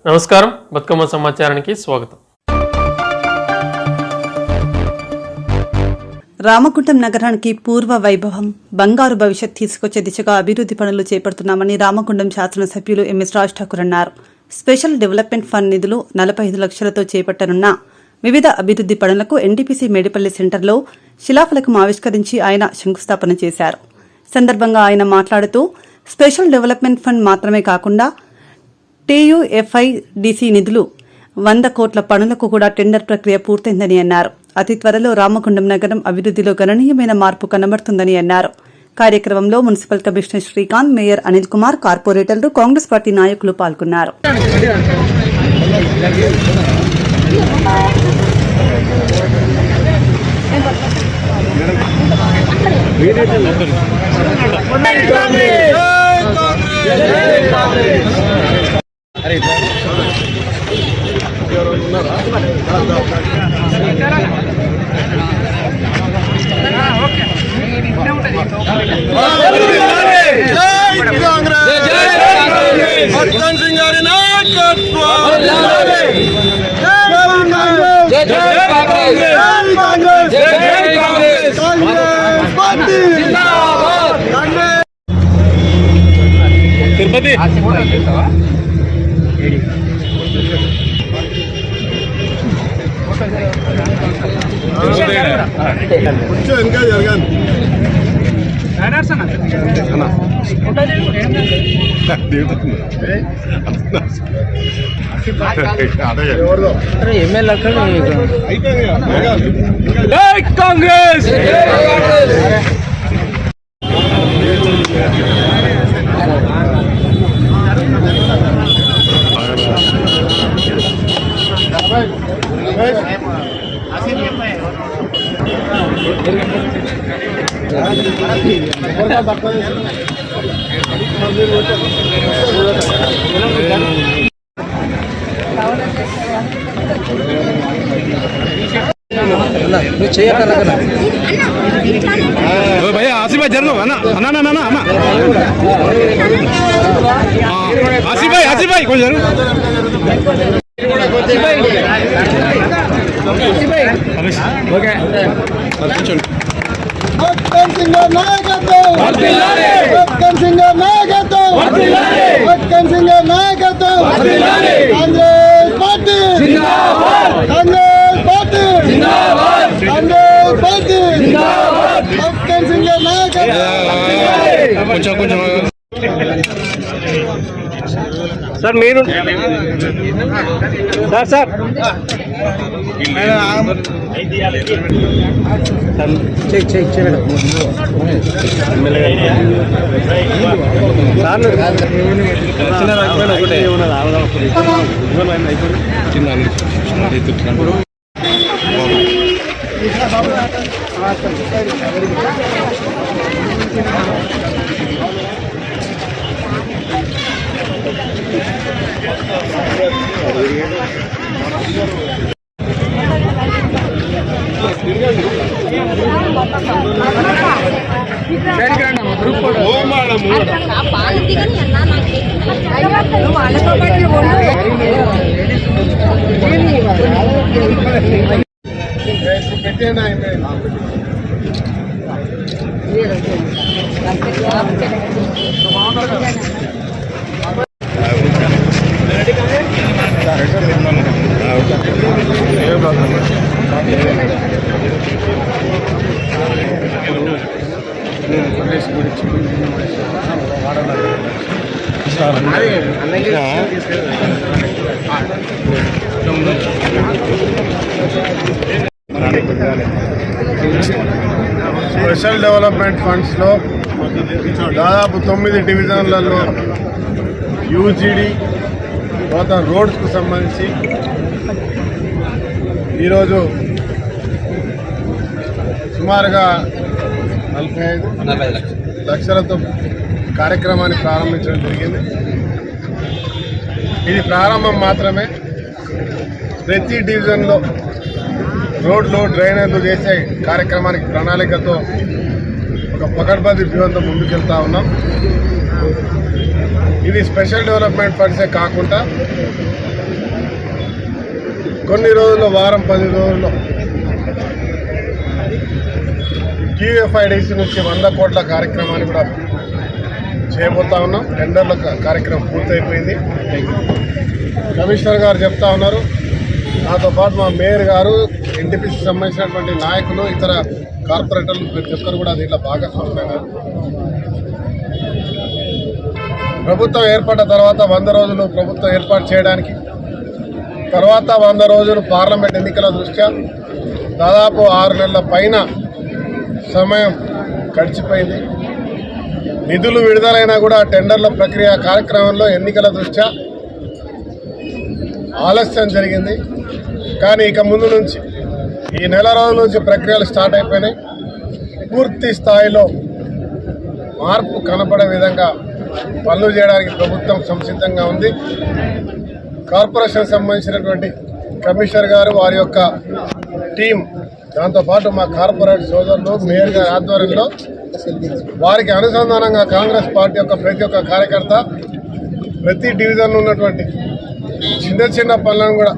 నమస్కారం, బతుకమ్మ సమాచారానికి స్వాగతం. రామగుండం నగరానికి పూర్వ వైభవం, బంగారు భవిష్యత్ తీసుకొచ్చే దిశగా అభివృద్ధి పనులు చేపడుతున్నామని రామగుండం శాసనసభ్యులు ఎంఎస్ రాజ్ ఠాకూర్ అన్నారు. స్పెషల్ డెవలప్మెంట్ ఫండ్ నిధులు 45 లక్షలతో చేపట్టనున్న వివిధ అభివృద్ధి పనులకు ఎన్టీపీసీ మేడిపల్లి సెంటర్లో శిలాఫలకం ఆవిష్కరించి ఆయన శంకుస్థాపన చేశారు. సందర్భంగా ఆయన మాట్లాడుతూ స్పెషల్ డెవలప్మెంట్ ఫండ్ మాత్రమే కాకుండా TUFIDC నిధులు 100 కోట్ల పనులకు కూడా టెండర్ ప్రక్రియ పూర్తయిందని అన్నారు. అతి త్వరలో రామగుండం నగరం అభివృద్ధిలో గణనీయమైన మార్పు కనబడుతుందని అన్నారు. కార్యక్రమంలో municipal commissioner Srikanth, mayor Anil Kumar, కార్పొరేటర్లు, కాంగ్రెస్ పార్టీ నాయకులు పాల్గొన్నారు. తిరుపతి ఇంకా జరగాలి. కాంగ్రెస్ भैया आसिफ भाई जरूर ना ना ना ना ना आसिफ भाई कौन जरूर ओके కొంచెం కొంచెం సార్ మీరు సార్ స్పెషల్ డెవలప్మెంట్ ఫండ్స్లో దాదాపు 9 డివిజన్లలో యూజీడీ మొత్తం రోడ్స్కు సంబంధించి ఈరోజు సుమారుగా 45 లక్షలతో కార్యక్రమాన్ని ప్రారంభించడం జరిగింది. ఇది ప్రారంభం మాత్రమే. ప్రతి డివిజన్లో రోడ్లు డ్రైనేజీలు చేసే కార్యక్రమానికి ప్రణాళికతో ఒక పకడ్బందీ వ్యూహంతో ముందుకెళ్తా ఉన్నాం. ఇది స్పెషల్ డెవలప్మెంట్ ఫండ్సే కాకుండా కొన్ని రోజుల్లో వారం 10 రోజుల్లో టీఎఫ్ఐడిసి నుంచి 100 కోట్ల కార్యక్రమాన్ని కూడా చేయబోతా ఉన్నాం. టెండర్ల కార్యక్రమం పూర్తయిపోయింది. కమిషనర్ గారు చెప్తా ఉన్నారు, నాతో పాటు మా మేయర్ గారు, ఎన్టీపీసీ సంబంధించినటువంటి నాయకులు, ఇతర కార్పొరేటర్లు ప్రతి ఒక్కరు కూడా దీంట్లో భాగస్వామ్యం. ప్రభుత్వం ఏర్పడ్డ తర్వాత 100 రోజులు ప్రభుత్వం ఏర్పాటు చేయడానికి, తర్వాత 100 రోజులు పార్లమెంట్ ఎన్నికల దృష్ట్యా దాదాపు 6 నెలల పైన సమయం గడిచిపోయింది. నిధులు విడుదలైనా కూడా టెండర్ల ప్రక్రియ కార్యక్రమంలో ఎన్నికల దృష్ట్యా ఆలస్యం జరిగింది. కానీ ఇక ముందు నుంచి ఈ నెల రోజుల నుంచి ప్రక్రియలు స్టార్ట్ అయిపోయినాయి. పూర్తి స్థాయిలో మార్పు కనపడే విధంగా పనులు చేయడానికి ప్రభుత్వం సంసిద్ధంగా ఉంది. కార్పొరేషన్ సంబంధించినటువంటి కమిషనర్ గారు, వారి యొక్క టీం, దాంతోపాటు మా కార్పొరేట్ సోదరులు, మేయర్ గారి ఆధ్వర్యంలో వారికి అనుసంధానంగా కాంగ్రెస్ పార్టీ యొక్క ప్రతి ఒక్క కార్యకర్త ప్రతి డివిజన్లో ఉన్నటువంటి చిన్న చిన్న పనులను కూడా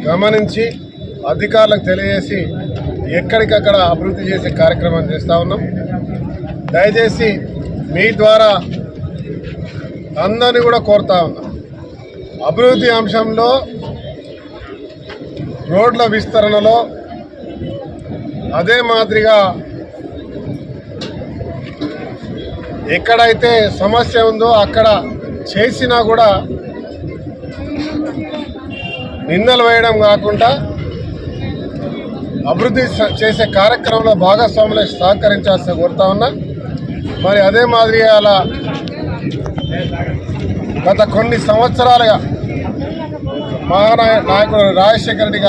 గమనించి అధికారులకు తెలియజేసి ఎక్కడికక్కడ అభివృద్ధి చేసే కార్యక్రమం చేస్తూ ఉన్నాం. దయచేసి మీ ద్వారా అందరినీ కూడా కోరుతా ఉన్నాం, అభివృద్ధి అంశంలో రోడ్ల విస్తరణలో అదే మాదిరిగా ఎక్కడైతే సమస్య ఉందో అక్కడ చేసినా కూడా నిందలు వేయడం కాకుండా అభివృద్ధి చేసే కార్యక్రమంలో భాగస్వాములు సహకరించాల్సి కోరుతా ఉన్నా. మరి అదే మాదిరిగా అలా గత కొన్ని సంవత్సరాలుగా మహానాయకుడు రాజశేఖర రెడ్డి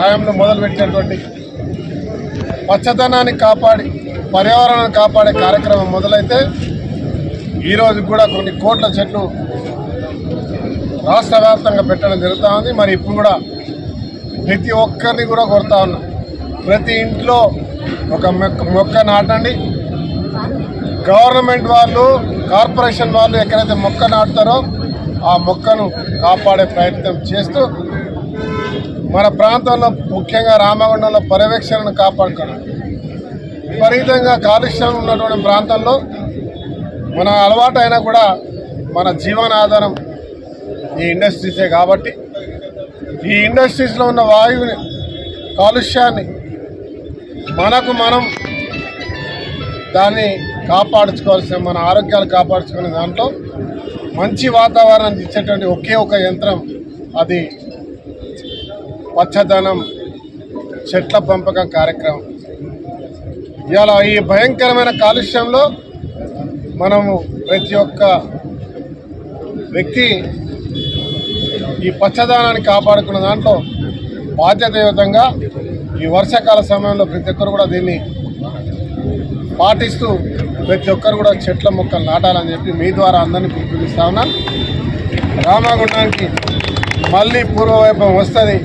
హయాంలో మొదలుపెట్టినటువంటి పచ్చదనాన్ని కాపాడి పర్యావరణాన్ని కాపాడే కార్యక్రమం మొదలైతే ఈరోజు కూడా కొన్ని కోట్ల చెట్లు రాష్ట్ర వ్యాప్తంగా పెట్టడం జరుగుతూ ఉంది. మరి ఇప్పుడు కూడా ప్రతి ఒక్కరిని కూడా కోరుతా ఉన్నాం, ప్రతి ఇంట్లో ఒక మొక్క నాటండి. గవర్నమెంట్ వాళ్ళు, కార్పొరేషన్ వాళ్ళు ఎక్కడైతే మొక్క నాటుతారో ఆ మొక్కను కాపాడే ప్రయత్నం చేస్తూ మన ప్రాంతంలో ముఖ్యంగా రామగుండంలో పర్యవేక్షణను కాపాడుకోవడం. విపరీతంగా కాలుష్యం ఉన్నటువంటి ప్రాంతంలో మన అలవాటు అయినా కూడా మన జీవనాధారం ఈ ఇండస్ట్రీసే కాబట్టి ఈ ఇండస్ట్రీస్లో ఉన్న వాయువుని, కాలుష్యాన్ని మనం దాన్ని కాపాడుకోవాల్సిన, మన ఆరోగ్యాలు కాపాడుకునే దాంట్లో మంచి వాతావరణాన్ని ఇచ్చేటువంటి ఒకే ఒక యంత్రం, అది పచ్చదనం చెట్ల పెంపకం కార్యక్రమం. ఇలా ఈ భయంకరమైన కాలుష్యంలో మనము ప్రతి ఒక్క వ్యక్తి ఈ పచ్చదనాన్ని కాపాడుకున్న దాంట్లో బాధ్యతాయుతంగా ఈ వర్షాకాల సమయంలో ప్రతి ఒక్కరు కూడా దీన్ని పాటిస్తూ ప్రతి ఒక్కరు కూడా చెట్ల మొక్కలు నాటాలని చెప్పి మీ ద్వారా అందరినీ పిలుపునిస్తా ఉన్నా. రామగుండానికి మళ్ళీ పూర్వవైభవం వస్తుంది,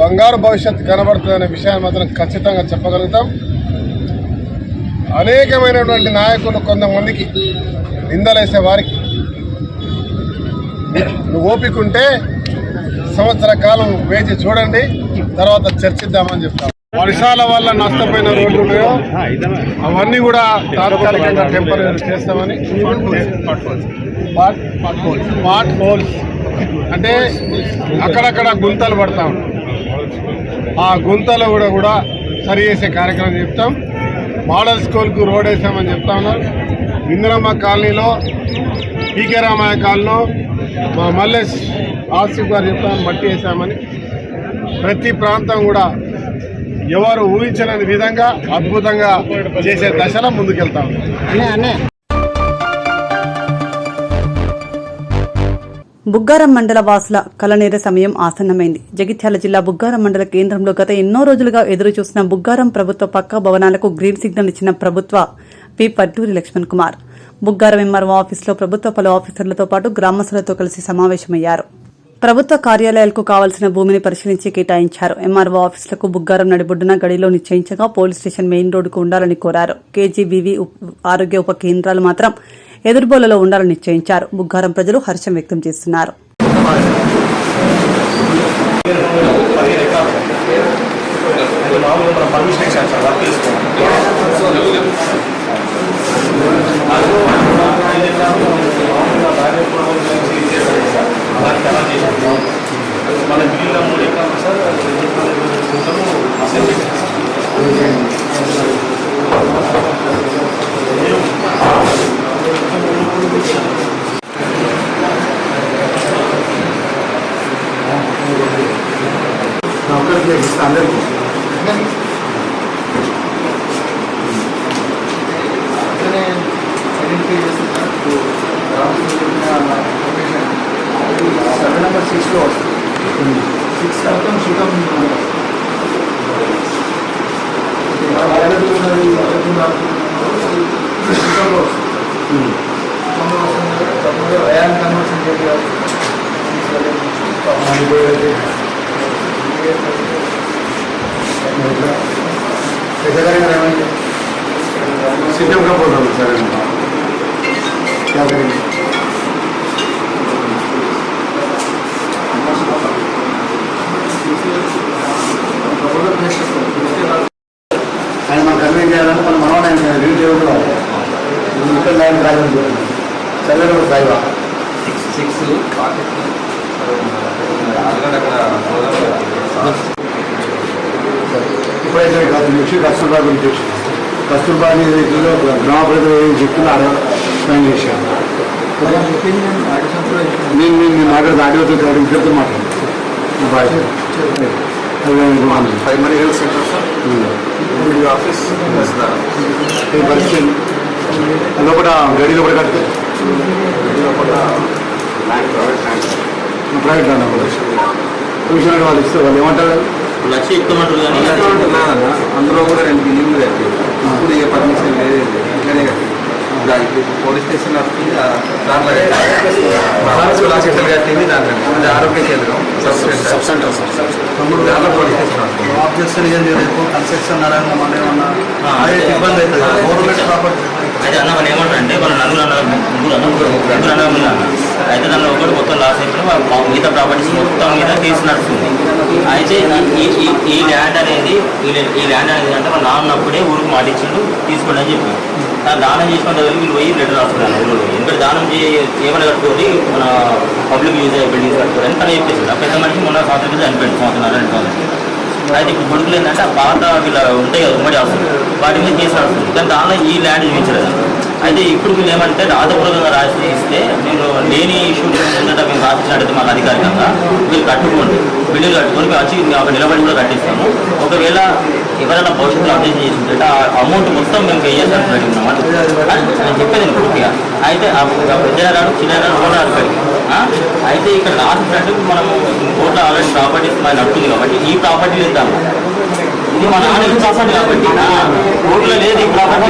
బంగారు భవిష్యత్తు కనబడుతుంది అనే విషయాన్ని మాత్రం ఖచ్చితంగా చెప్పగలుగుతాం. అనేకమైనటువంటి నాయకులు కొంతమందికి నిందలేసే వారికి నువ్వు ఓపికంటే సంవత్సర కాలం వేచి చూడండి, తర్వాత చర్చిద్దామని చెప్తాం. వర్షాల వల్ల నష్టపోయిన రోడ్లు ఉన్నాయో అవన్నీ కూడా తాత్కాలికంగా టెంపరీ చేస్తామని. పాట్ హోల్స్ అంటే అక్కడక్కడ గుంతలు పడతా ఉంటాయి, ఆ గుంతలు కూడా సరి చేసే కార్యక్రమం చెప్తాం. మోడల్ స్కూల్కు రోడ్ వేసామని చెప్తా ఉన్నారు. ఇందిరమ్మ కాలనీలో, పీకే రామయ్య కాలనీలో మా మల్లేష్ ఆసిఫ్ గారు చెప్తామని మట్టి వేసామని ప్రతి ప్రాంతం కూడా ఎవరు ఊహించలేని విధంగా అద్భుతంగా చేసే దశలో ముందుకెళ్తాం. బుగ్గారం మండల వాసుల కలనేర సమయం ఆసన్నమైంది. జగిత్యాల జిల్లా బుగ్గారం మండల కేంద్రంలో గత ఎన్నో రోజులుగా ఎదురుచూసిన బుగ్గారం ప్రభుత్వ పక్కా భవనాలకు గ్రీన్ సిగ్నల్ ఇచ్చిన ప్రభుత్వ విప్ పట్టూరి లక్ష్మణ్ కుమార్ బుగ్గారం ఎంఆర్ఓ ఆఫీసులో ప్రభుత్వ పలు ఆఫీసర్లతో పాటు గ్రామస్తులతో కలిసి సమావేశమయ్యారు. ప్రభుత్వ కార్యాలయాలకు కావాల్సిన భూమిని పరిశీలించి కేటాయించారు. ఎంఆర్ఓ ఆఫీసులకు బుగ్గారం నడిబొడ్డున గడిలో నిశ్చయించగా పోలీస్ స్టేషన్ మెయిన్ రోడ్డుకు ఉండాలని కోరారు. కేజీబీవీ ఆరోగ్య ఉప కేంద్రాలు మాత్రం ఎదురుబోలలో ఉండాలని నిశ్చయించారు. బుగ్గారం ప్రజలు హర్షం వ్యక్తం చేస్తున్నారు. Number 6 floors. 6 outcome shootam. System का बोल रहा हूँ सर, क्या करेंगे? ఆయన మన కన్వీన్ చేయాలంటే మన మనోడు రివ్యూ చేయడం ఇక్కడ లైన్ డ్రైవర్ చల్లడం డ్రైవర్ 6 ఇప్పుడైతే నెక్స్ట్ కస్తూర్బా గురించి కస్తూర్బా అనేది గ్రామ ప్రజలు ఏం చెప్తున్నారు స్పెండ్ చేశాను. నేను మాట్లాడుతూ ఆడియోతో ఇద్దరితో మాట్లాడు. primary health center office లోపల గడి లోపల కట్టు ప్రైవేట్ ట్యూషన్ వాళ్ళు ఇస్తారు. వాళ్ళు ఏమంటారు? లక్ష ఎక్కుమంటారు కానీ అందులో కూడా 2 బిల్డింగ్లు కట్టి ఇప్పుడు ఏ పర్మిషన్ లేదు. ఇట్లానే కట్టి పోలీస్ స్టేషన్ వస్తుంది దాంట్లో లక్షలు కట్టింది. దాంట్లో ఆరోగ్య కేంద్రం సబ్ సెంటర్ దాంట్లో పోలీస్ స్టేషన్ వస్తుంది. ఆబ్జెక్షన్ ఏం లేదు. కన్స్ట్రక్షన్ ఏమన్నా ఇబ్బంది అవుతుంది. గవర్నమెంట్ ప్రాపర్టీ అయితే అన్న వాళ్ళు ఏమంటారంటే వాళ్ళు నలుగురు అయితే దానిలో ఒకటి మొత్తం లాస్ అయిపోయి మిగతా ప్రాపర్టీస్ మొత్తం మీద కేసు నడుస్తుంది. అయితే ఈ ల్యాండ్ అనేది అంటే వాళ్ళు నాన్నప్పుడే ఊరికి మాటిచ్చిండు తీసుకోండి అని చెప్పి దానం చేసుకున్న వీళ్ళు పోయి లెటర్ రాస్తున్నారు ఊళ్ళో. ఎందుకంటే దానం ఏమైనా కట్టుకోవాలి మన పబ్లిక్ యూజ్ అయ్యే బిల్డింగ్స్ కట్టుకోవాలని తను చెప్పేసి ఆ పెద్ద మనిషి మొన్న సంవత్సరం మీద చనిపోయింది, 2 అయితే ఇప్పుడు కొడుకులు ఏంటంటే ఆ పాత వీళ్ళ ఉంటాయి కదా ఉమ్మడి ఆస్తులు వాటి మీద కేసు నడుస్తుంది. కానీ దానిలో ఈ ల్యాండ్ చూపించలేదు. అయితే ఇప్పుడు వీళ్ళు ఏమంటే రాతపూర్వకంగా రాసి ఇస్తే మీరు లేని ఇష్యూ ఏంటంటే మేము రాసినట్టయితే మాకు అధికారికంగా మీరు కట్టుకోండి, బిల్లులు కట్టుకొని మేము వచ్చి మేము అక్కడ నిలబడి కూడా కట్టిస్తాము. ఒకవేళ ఎవరైనా భవిష్యత్తులో అప్డేట్ చేసింటే ఆ అమౌంట్ మొత్తం మేము పే చేస్తాను పెట్టుకున్నాం నేను చెప్పేది పూర్తిగా. అయితే పెద్దరాడు చిన్నరాడు కూడా అక్కడికి అయితే ఇక్కడ రాసినట్టు మనము కోర్టులో ఆల్రెడీ ప్రాపర్టీస్ మరి నడుతుంది కాబట్టి ఈ ప్రాపర్టీ ఇద్దాము. ఇది మన నాన్న ప్రాపర్టీ కాబట్టి కోర్టులో లేదు ఈ ప్రాపర్టీ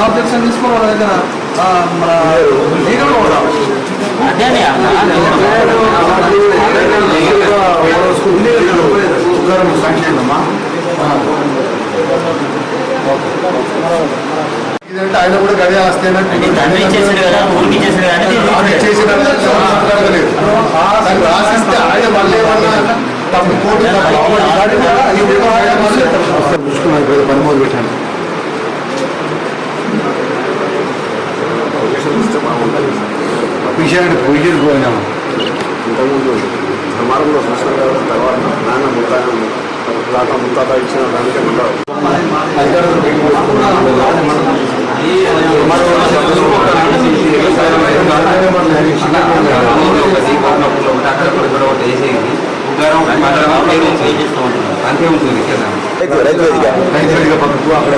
ఆబ్జెక్షన్ తీసుకోవాలి వాళ్ళ దగ్గర మన లీగల్ అదే ఇదంటే ఆయన కూడా గడి ఆస్తేనంటే తండ్రి చేశాడు కదా, ఊరికి చేశాడు రాసిస్తే ఆయన మళ్ళీ ఏమన్నా తప్పు కోర్టు పని మొదలు పెట్టాను. పొజిషన్ పోయినాము ఇంతకుముందు సమారంలో చూసిన తర్వాత నాన్న ముత్తాత ఇచ్చిన దానికే అంతే ఉంటుంది రైతుగా పక్కకు అక్కడ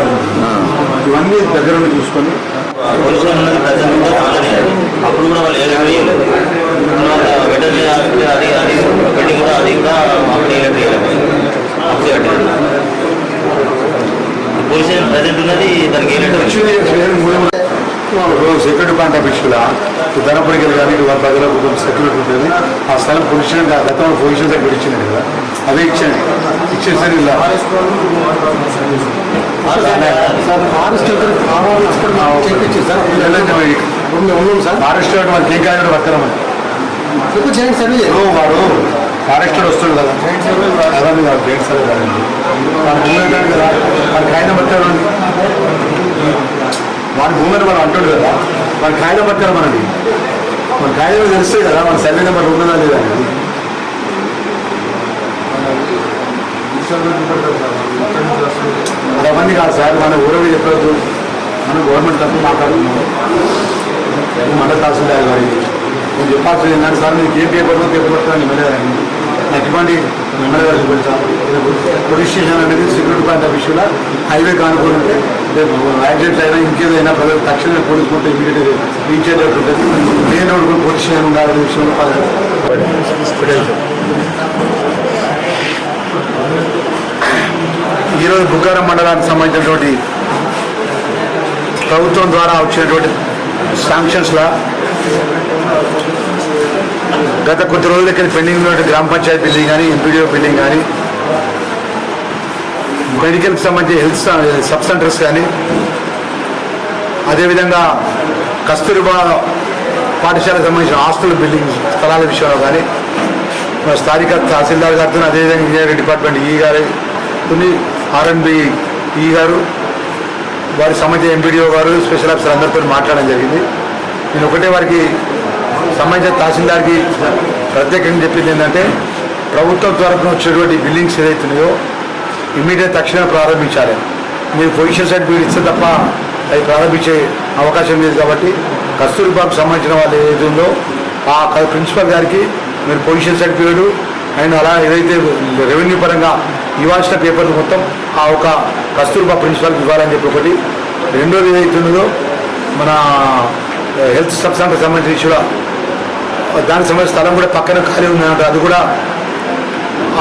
ఇవన్నీ దగ్గర చూసుకొని ఉన్నది ప్రజెంట్ అప్పుడు కూడా వాళ్ళు వెటర్నరీ అది కూడా పోలీసు ప్రజెంట్ ఉన్నది దానికి సెక్యూరిటీ పాయింట్ ఆఫ్ ఇష్యూలా ధనపడికి కానీ వాళ్ళ ప్రజలకు కొంచెం సెక్యూరిటీ ఉంటుంది. ఆ స్థలం పొజిషన్ గతంలో పొజిషన్ దగ్గర ఇచ్చింది కదా, అదే ఇచ్చేసరి ఇలా ఫారెస్ట్ వాళ్ళకి ఏం కాదు వర్కరమని వాడు ఫారెస్ట్ వస్తుంది కదా, అదని కాదు జైంట్ సర్వే కాదండి. వాడు భూమి కదా, వాడు కాయిన పట్టాడు, వాడి భూమిని మనం అంటాడు కదా, వాడి కాయిన పట్టారు మనది. మన కాయిన తెలుస్తుంది కదా మన సర్వే నెంబర్ ఉన్నదా లేదా అనేది. అవన్నీ కాదు సార్, మన ఊరవి చెప్పలేదు, మనం గవర్నమెంట్ తరఫున మాట్లాడుతున్నాం. మన తహసీల్దార్ గారి నేను చెప్పాల్సింది ఏంటంటే సార్ మీకు ఏ పేపర్లో పడుతున్నాను ఎమ్మెల్యే నాకు ఇవ్వండి, ఎమ్మెల్యే గారు చూపించాలి. పోలీస్ స్టేషన్ అనేది సెక్యూరిటీ పాయింట్ ఆఫ్ ఇష్యూలో హైవే కానుకుంటే రేపు యాక్సిడెంట్ అయినా ఇంకేదైనా ప్రజలు తక్షణమే పోలీసు కొంటే ఇమీడియట్గా రీచ్ అయ్యేటట్టు ఉంటుంది. మెయిన్ రోడ్ కూడా పోలీస్ స్టేషన్ ఉండాలనే విషయంలో ఈరోజు బుగ్గారం మండలానికి సంబంధించినటువంటి ప్రభుత్వం ద్వారా వచ్చినటువంటి శాంక్షన్స్లా గత కొద్ది రోజుల దగ్గర పెండింగ్ ఉన్నటువంటి గ్రామ పంచాయతీ బిల్డింగ్ కానీ, ఎంపీడీఓ బిల్డింగ్ కానీ, మెడికల్కి సంబంధించి హెల్త్ సబ్ సెంటర్స్ కానీ, అదేవిధంగా కస్తూరిబా పాఠశాలకు సంబంధించిన హాస్టల్ బిల్డింగ్ స్థలాల విషయంలో కానీ స్థానిక తహసీల్దార్ గారితో, అదేవిధంగా ఇంజనీరింగ్ డిపార్ట్మెంట్ ఈ గారు, కొన్ని ఆర్ఎండ్బి ఈ గారు, వారికి సంబంధించిన ఎంపీడీఓ గారు, స్పెషల్ ఆఫీసర్ అందరితో మాట్లాడడం జరిగింది. నేను ఒకటే వారికి సంబంధించిన తహసీల్దార్కి ప్రత్యేకంగా చెప్పింది ఏంటంటే, ప్రభుత్వం తరఫున వచ్చేటువంటి బిల్డింగ్స్ ఏదైతున్నాయో ఇమ్మీడియట్ తక్షణమే ప్రారంభించాలి. మీరు పొజిషన్ సర్టిఫికేట్ ఇస్తే తప్ప అవి ప్రారంభించే అవకాశం లేదు. కాబట్టి కస్తూరిబాకు సంబంధించిన వాళ్ళు ఏదైతే ఉందో ఆ ప్రిన్సిపల్ గారికి మీరు పొజిషన్ సర్టిఫికేట్ అండ్ అలా ఏదైతే రెవెన్యూ పరంగా ఇవ్వాల్సిన పేపర్లు మొత్తం ఆ ఒక కస్తూరిబా ప్రిన్సిపల్కి ఇవ్వాలని చెప్పి ఒకటి. రెండోది ఏదైతే ఉన్నదో మన హెల్త్ సబ్ సెంటర్ సంబంధించిన ఇష్యూలో దానికి సంబంధించిన స్థలం కూడా పక్కన ఖాళీ ఉందంటే అది కూడా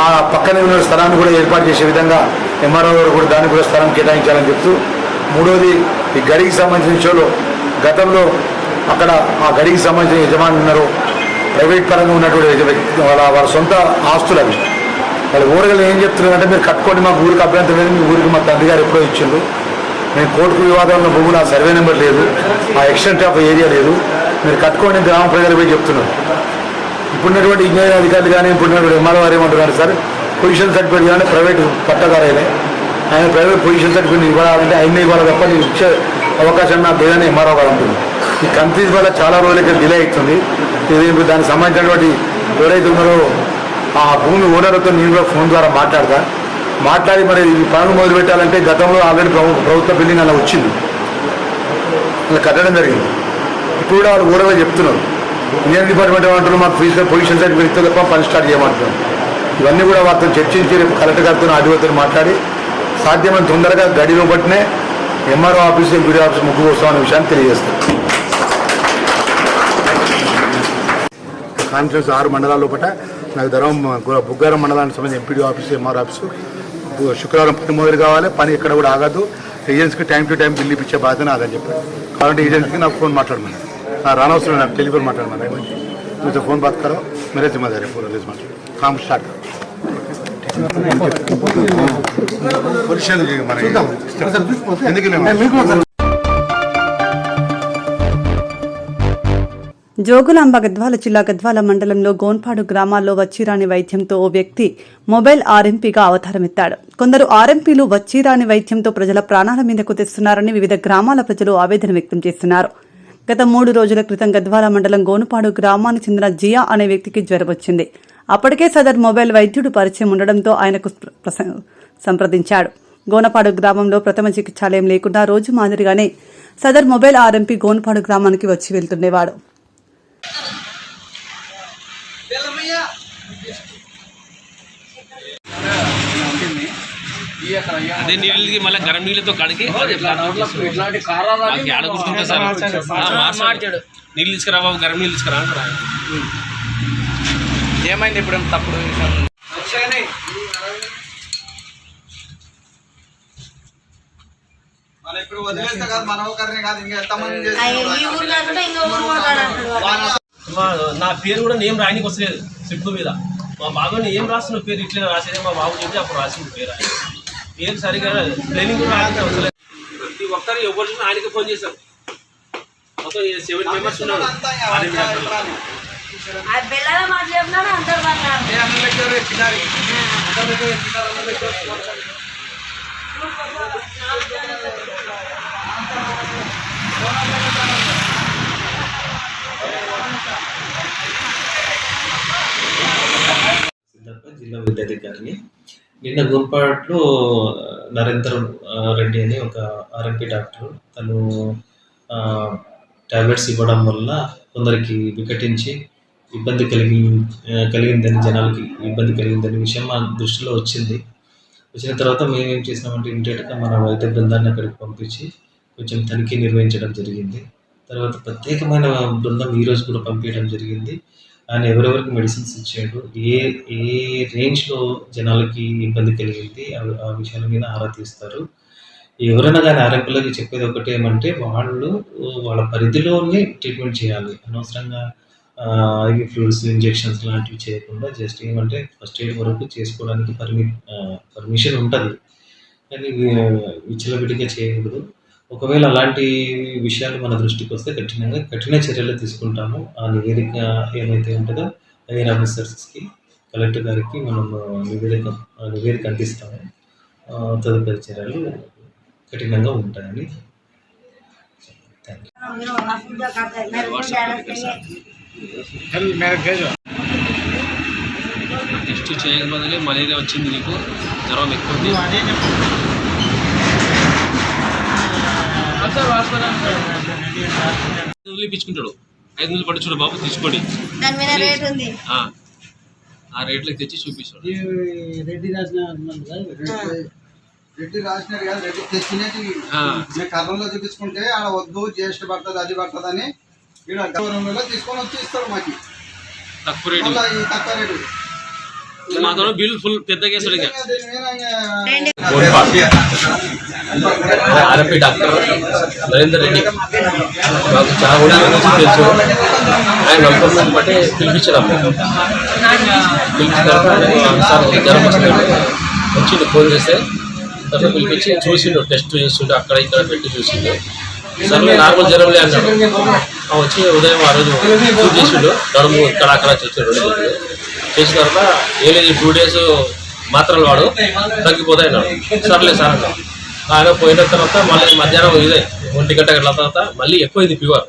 ఆ పక్కనే ఉన్న స్థలాన్ని కూడా ఏర్పాటు చేసే విధంగా ఎంఆర్ఓ గారు కూడా దానికి కూడా స్థలం కేటాయించాలని చెప్తూ, మూడోది ఈ గడికి సంబంధించిన విషయంలో గతంలో అక్కడ ఆ గడికి సంబంధించిన యజమాని ఉన్నారు, ప్రైవేట్ పరంగా ఉన్నటువంటి వ్యక్తి వాళ్ళ సొంత ఆస్తులు అవి. వాళ్ళ ఊరగలు ఏం చెప్తున్నారంటే, మీరు కట్టుకోండి, మాకు ఊరికి అభ్యంతరం లేదు, మీ ఊరికి మా తండ్రి గారు ఎప్పుడో ఇచ్చిండ్రు, మేము కోర్టుకు వివాదంలో భూములు ఆ సర్వే నెంబర్ లేదు, ఆ ఎక్స్టెంట్ ఆఫ్ ఏరియా లేదు, మీరు కట్టుకోండి గ్రామ ప్రజలు పోయి చెప్తున్నారు. ఇప్పుడున్నటువంటి ఇంజనీరింగ్ అధికారులు కానీ ఇప్పుడున్నటువంటి ఎంఆర్ఓ వారు ఏమంటున్నారు సార్, పొజిషన్ సర్టిఫికేట్ కానీ ప్రైవేట్ పట్టదారైనా ఆయన ప్రైవేట్ పొజిషన్ సర్టిఫికేట్ ఇవ్వాలంటే ఆయన ఇవ్వాలి తప్ప నీకు ఇచ్చే అవకాశం నాకు లేదని ఎంఆర్ఓ గారు అంటుంది. ఈ కన్ఫ్యూజ్ వల్ల చాలా రోజులకి డిలే అవుతుంది. ఇది దానికి సంబంధించినటువంటి ఎవరైతే ఉన్నారో ఆ భూమి ఓనర్తో నేను కూడా ఫోన్ ద్వారా మాట్లాడి మరి ఈ పనులు మొదలు పెట్టాలంటే గతంలో ఆల్రెడీ ప్రభుత్వ బిల్డింగ్ అలా వచ్చింది, అలా కట్టడం జరిగింది. ఇప్పుడు కూడా వాళ్ళు ఊరలో చెప్తున్నారు, ఇంజనీరింగ్ డిపార్ట్మెంట్ ఏమంటారు, మాకు ఫీజు పొజిషన్ సర్టిఫికేట్ ఇస్తే తప్ప పని స్టార్ట్ చేయమంటున్నారు. ఇవన్నీ కూడా వారితో చర్చించి రేపు కలెక్టర్ గారితో ఆర్డీఓతో మాట్లాడి సాధ్యమైన తొందరగా గడిలో బట్టినే ఎంఆర్ఓ ఆఫీసు, ఎంపీడీ ఆఫీసు ముగ్గు వస్తామనే విషయాన్ని తెలియజేస్తారు. కాన్ఫరెన్స్ 6 మండలాల లోపల నాకు బుగ్గారం మండలానికి సంబంధించి ఎంపీడీ ఆఫీసు, ఎంఆర్ఓ ఆఫీసు శుక్రవారం పని మొదలు కావాలి, పని ఎక్కడ కూడా ఆగదు, ఏజెన్సీకి టైం టు టైం బిల్లు ఇప్పించే బాధ్యత నాదని చెప్పారు. కాబట్టి ఏజెన్సీకి నాకు ఫోన్ మాట్లాడమన్నారు, రానవసరం నాకు టెలిఫోన్ మాట్లాడమన్నారు. मुझे फोन बात करो, मेरे जिम्मेदारी पूरा काम स्टार्ट करो. జోగులాంబ గద్వాల జిల్లా గద్వాల మండలంలో గోన్పాడు గ్రామాల్లో వచ్చిరాని వైద్యంతో ఓ వ్యక్తి మొబైల్ ఆర్ఎంపీగా అవతారమెత్తాడు. కొందరు ఆర్ఎంపీలు వచ్చిరాని వైద్యంతో ప్రజల ప్రాణాల మీదకు తెస్తున్నారని వివిధ గ్రామాల ప్రజలు ఆవేదన వ్యక్తం చేస్తున్నారు. గత 3 రోజుల క్రితం గద్వాల మండలం గోనుపాడు గ్రామానికి చెందిన జియా అనే వ్యక్తికి జ్వరం వచ్చింది. అప్పటికే సదర్ మొబైల్ వైద్యుడు పరిచయం ఉండడంతో ఆయనకు సంప్రదించాడు. గోనపాడు గ్రామంలో ప్రథమ చికిత్సాలయం లేకుండా రోజు మాదిరిగానే సదర్ మొబైల్ ఆర్ఎంపీ గోనపాడు గ్రామానికి వచ్చి వెళ్తుండేవాడు. అదే నీళ్ళకి మళ్ళీ గరం నీళ్ళతో కడిగి ఆడకుంటుంటా సార్ నీళ్ళు తీసుకురా బాబు, గరం నీళ్ళు తీసుకురా. ఏమైంది ఇప్పుడు తప్పుడు నా పేరు కూడా నేమ్ రాయనికి వస్తలేదు స్లిప్ మీద. మా బాబాని ఏం రాస్తున్న పేరు ఇట్లా రాసేది మా బాబు చెప్తే అప్పుడు రాసింది పేరు సరిగా ట్రైనింగ్ కూడా రాయడానికి వస్తలేదు. ప్రతి ఒక్కరు ఎవరు ఆయనకి ఫోన్ చేశారు. మొత్తం 7 మెంబర్స్ ఉన్నారు. జిల్లా విద్యాధికారిని. నిన్న గోల్పాట్లో నరేంద్ర రెడ్డి అని ఒక ఆర్ఎంపీ డాక్టర్, తను టాబ్లెట్స్ ఇవ్వడం వల్ల కొందరికి వికటించి ఇబ్బంది కలిగిందని, జనాలకి ఇబ్బంది కలిగిందని విషయం మా దృష్టిలో వచ్చిన తర్వాత మేమేం చేసినామంటే ఇమీడియట్గా మన వైద్య బృందాన్ని అక్కడికి పంపించి కొంచెం తనిఖీ నిర్వహించడం జరిగింది. తర్వాత ప్రత్యేకమైన బృందం ఈరోజు కూడా పంపించడం జరిగింది. ఆయన ఎవరెవరికి మెడిసిన్స్ ఇచ్చాడు, ఏ రేంజ్లో జనాలకి ఇబ్బంది కలిగింది ఆ విషయాల మీద ఆరా తీస్తారు. ఎవరైనా కానీ ఆర్ఎంపీలకి చెప్పేది ఒకటి ఏమంటే, వాళ్ళ పరిధిలోనే ట్రీట్మెంట్ చేయాలి. అనవసరంగా ఐవి ఫ్లూయిడ్స్, ఇంజెక్షన్స్ లాంటివి చేయకుండా జస్ట్ ఏమంటే ఫస్ట్ ఎయిడ్ వరకు చేసుకోవడానికి పర్మిషన్ ఉంటుంది, కానీ విచ్చలవిడిగా చేయకూడదు. ఒకవేళ అలాంటి విషయాలు మన దృష్టికి వస్తే కఠిన చర్యలు తీసుకుంటాము. ఆ నివేదిక ఏమైతే ఉంటుందో ఐఆర్ ఆఫీసర్స్కి, కలెక్టర్ గారికి మనం నివేదిక అందిస్తాము. తదుపరి చర్యలు కఠినంగా ఉంటాయని. టెస్ట్ చేయకపోతే మలేరియా వచ్చింది, నీకు జ్వరం ఎక్కువ ఇప్పించుకుంటాడు. 500 పట్టు చూడు బాబు, తీసుకోండి. ఆ రేట్లకు తెచ్చి చూపిస్తాడు. రెడ్డి రాసినారు కదా, రెడ్డి తెచ్చినట్టు కర్రంలో చూపించుకుంటే ఆడ వద్దు, జ్యేష్ఠ పడుతుంది, అది పడుతుంది అని ఇక్కడ తీసుకొని వచ్చి ఇస్తాడు మాకు తక్కువ రేటు. తక్కువ రేటు మాతో బిల్ ఫుల్ పెద్దగా వేస్తాడు. ఆర్ఎంపీ డాక్టర్ నరేందర్ రెడ్డి మాకు చాలా రోజుల నుంచి తెలుసు. ఆయన నమ్మకం బట్టి పిలిపించడం, పిలిచిన తర్వాత జ్వరం వచ్చిండు, ఫోన్ చేస్తే తర్వాత పిలిపించి చూసిండు, టెస్ట్ చేసిండు, అక్కడ ఇక్కడ పెట్టి చూసిండు. సరే నార్మల్ జ్వరంలే అన్నాడు. వచ్చి ఉదయం ఆ రోజు షూట్ చేసిండు, నడుము ఇక్కడ అక్కడ చేసాడు. చేసిన తర్వాత ఏం లేదు, 2 days మాత్రలు వాడు తగ్గిపోతాయి అన్నాడు. సర్లే సార్ అన్నాడు. ఆయన పోయిన తర్వాత మళ్ళీ మధ్యాహ్నం 1 గంట గంటల తర్వాత మళ్ళీ ఎక్కువైంది ఫీవర్.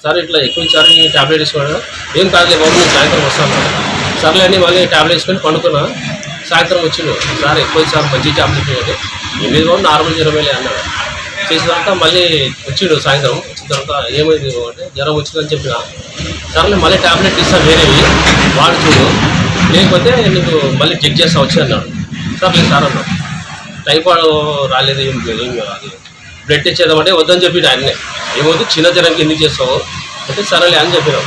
సార్ ఇట్లా ఎక్కువ నీ ట్యాబ్లెట్ వేసుకున్నాడు. ఏం కాదులే బాబు, నేను సాయంత్రం వస్తాను. సర్లే అని మళ్ళీ ట్యాబ్లెట్ వేసుకొని పండుకున్నా. సాయంత్రం వచ్చిండు, సార్ ఎక్కువ సార్ మంచి ట్యాబ్లెట్ ఇవ్వండి, ఏమేది బాబు నార్మల్ జ్వరమేలే అన్నాడు. చేసిన తర్వాత మళ్ళీ వచ్చిండు. సాయంత్రం వచ్చిన తర్వాత ఏమైంది అంటే జ్వరం వచ్చిందని చెప్పిన. సర్లే మళ్ళీ ట్యాబ్లెట్ ఇస్తాను వేరేవి వాడు చూడు, లేకపోతే నీకు మళ్ళీ చెక్ చేస్తా వచ్చి అన్నాడు. సర్లే సార్ అన్నాడు. టైఫాయిడ్ రాలేదు, ఏం అది బ్లడ్ టెస్ట్ చేద్దామంటే వద్దని చెప్పిన ఆయన్నే. ఏమవుతుంది, చిన్న జ్వరానికి ఎందుకు చేస్తావు అంటే సరేలే అని చెప్పినాం.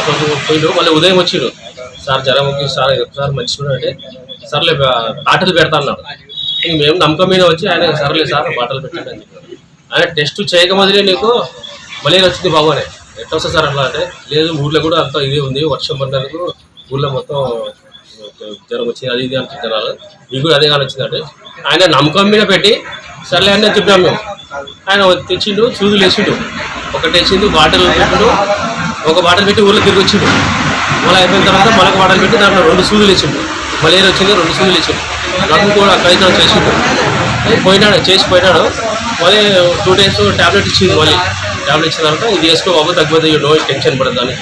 కొంచెం పోయిండు. మళ్ళీ ఉదయం వచ్చిండు, సార్ జ్వరం వచ్చి సార్ మంచిగా అంటే సర్లే బాటలు పెడతా అన్నాడు. ఇంక మేము నమ్మకం మీద వచ్చి ఆయన సర్లే సార్ బాటలు పెట్టండి అని చెప్పారు. ఆయన టెస్ట్ చేయకముందే నీకు మలేరియా వచ్చింది బాబు అని. ఎట్లా వస్తుంది సార్ అట్లా అంటే, లేదు ఊళ్ళో కూడా అంతా ఇదే ఉంది, వర్షం పడినందుకు ఊళ్ళో మొత్తం జ్వరం వచ్చింది, అది ఇది అంటున్నారు, మీకు కూడా అదే కానీ వచ్చిందంటే ఆయన నమ్మకం మీద పెట్టి సర్లే అని చెప్పాము మేము. ఆయన తెచ్చిండు, సూదులు వేసిండు, ఒకటి వేసిండు, బాటిల్ పెట్టిండు, ఒక బాటిల్ పెట్టి ఊళ్ళో తిరిగి వచ్చిండు. మళ్ళీ అయిపోయిన తర్వాత మరొక బాటిల్ పెట్టి దాంట్లో 2 సూదులు వేసిండు. మలేరియా వచ్చింది, 2 సూదులు వేసిండు. నాకు కూడా అక్కడ చేసిండు, పోయినాడు. మళ్ళీ 2 days ట్యాబ్లెట్ ఇచ్చింది. మళ్ళీ ట్యాబ్లెట్ ఇచ్చిన తర్వాత ఇది వేసుకో బాబు, తగ్గిపోతే నో టెన్షన్ పడదు అని.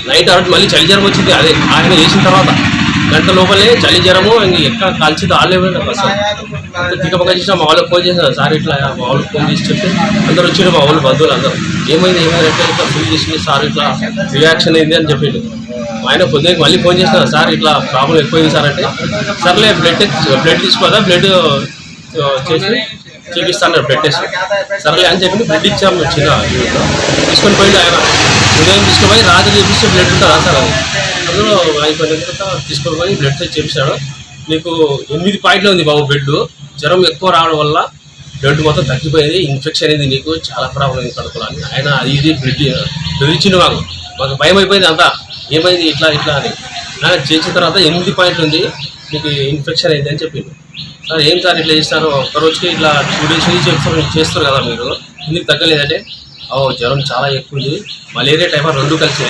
నైట్ ఆవిడ మళ్ళీ చలి జ్వరం వచ్చింది. అదే ఆయన చేసిన తర్వాత గంట లోపలే చలి జ్వరము ఇంక ఎక్కడ కాల్చింది ఆలేమైనా అసలు. తిక్కపక్క చేసిన మా వాళ్ళకి ఫోన్ చేసిన, సార్ ఇట్లా మా వాళ్ళకి ఫోన్ చేసి చెప్తే అందరు వచ్చిండు, మా వాళ్ళు బంధువులు అందరూ ఏమైంది అంటే ఇట్లా ఫోన్ చేసి సార్ ఇట్లా రియాక్షన్ అయింది అని చెప్పిండు. ఆయన పొద్దున్నకి మళ్ళీ ఫోన్ చేస్తున్నారు, సార్ ఇట్లా ప్రాబ్లం ఎక్కువైంది సార్ అంటే సర్లే బ్లడ్ తీసుకోదా, బ్లడ్ చేసి చూపిస్తాను బ్లడ్ టెస్ట్. సర్లే అని చెప్పి బ్లడ్ ఇచ్చాము, చిన్న తీసుకొని పోయింది ఆయన. ఉదయం తీసుకొని పోయి రాత్రి చేపిస్తే బ్లడ్ ఉంటుందా సార్, అది అందులో అయిపోయిన తర్వాత తీసుకొని పోయి బ్లడ్ టెస్ట్ చేపించాడు. నీకు 8 పాయింట్లు ఉంది బాబు బ్లడ్. జ్వరం ఎక్కువ రావడం వల్ల బ్లడ్ మొత్తం తగ్గిపోయింది, ఇన్ఫెక్షన్ అయింది, నీకు చాలా ప్రాబ్లం అయింది కడుపులో అని ఆయన అది ఇది బ్లడ్ ఇచ్చిండు. మాకు భయం అయిపోయింది అంతా, ఏమైంది ఇట్లా అని. ఆయన చేసిన తర్వాత 8 పాయింట్లు ఉంది, మీకు ఇన్ఫెక్షన్ అయింది అని చెప్పింది. సార్ ఏం సార్ ఇట్లా చేస్తారు, ఒక్కరోజుకి ఇట్లా 2 days నుంచి చేస్తారు కదా మీరు, ఎందుకు తగ్గలేదంటే జ్వరం చాలా ఎక్కువ ఉంది, మలేరియా టైఫాయిడ్ 2 కలిసి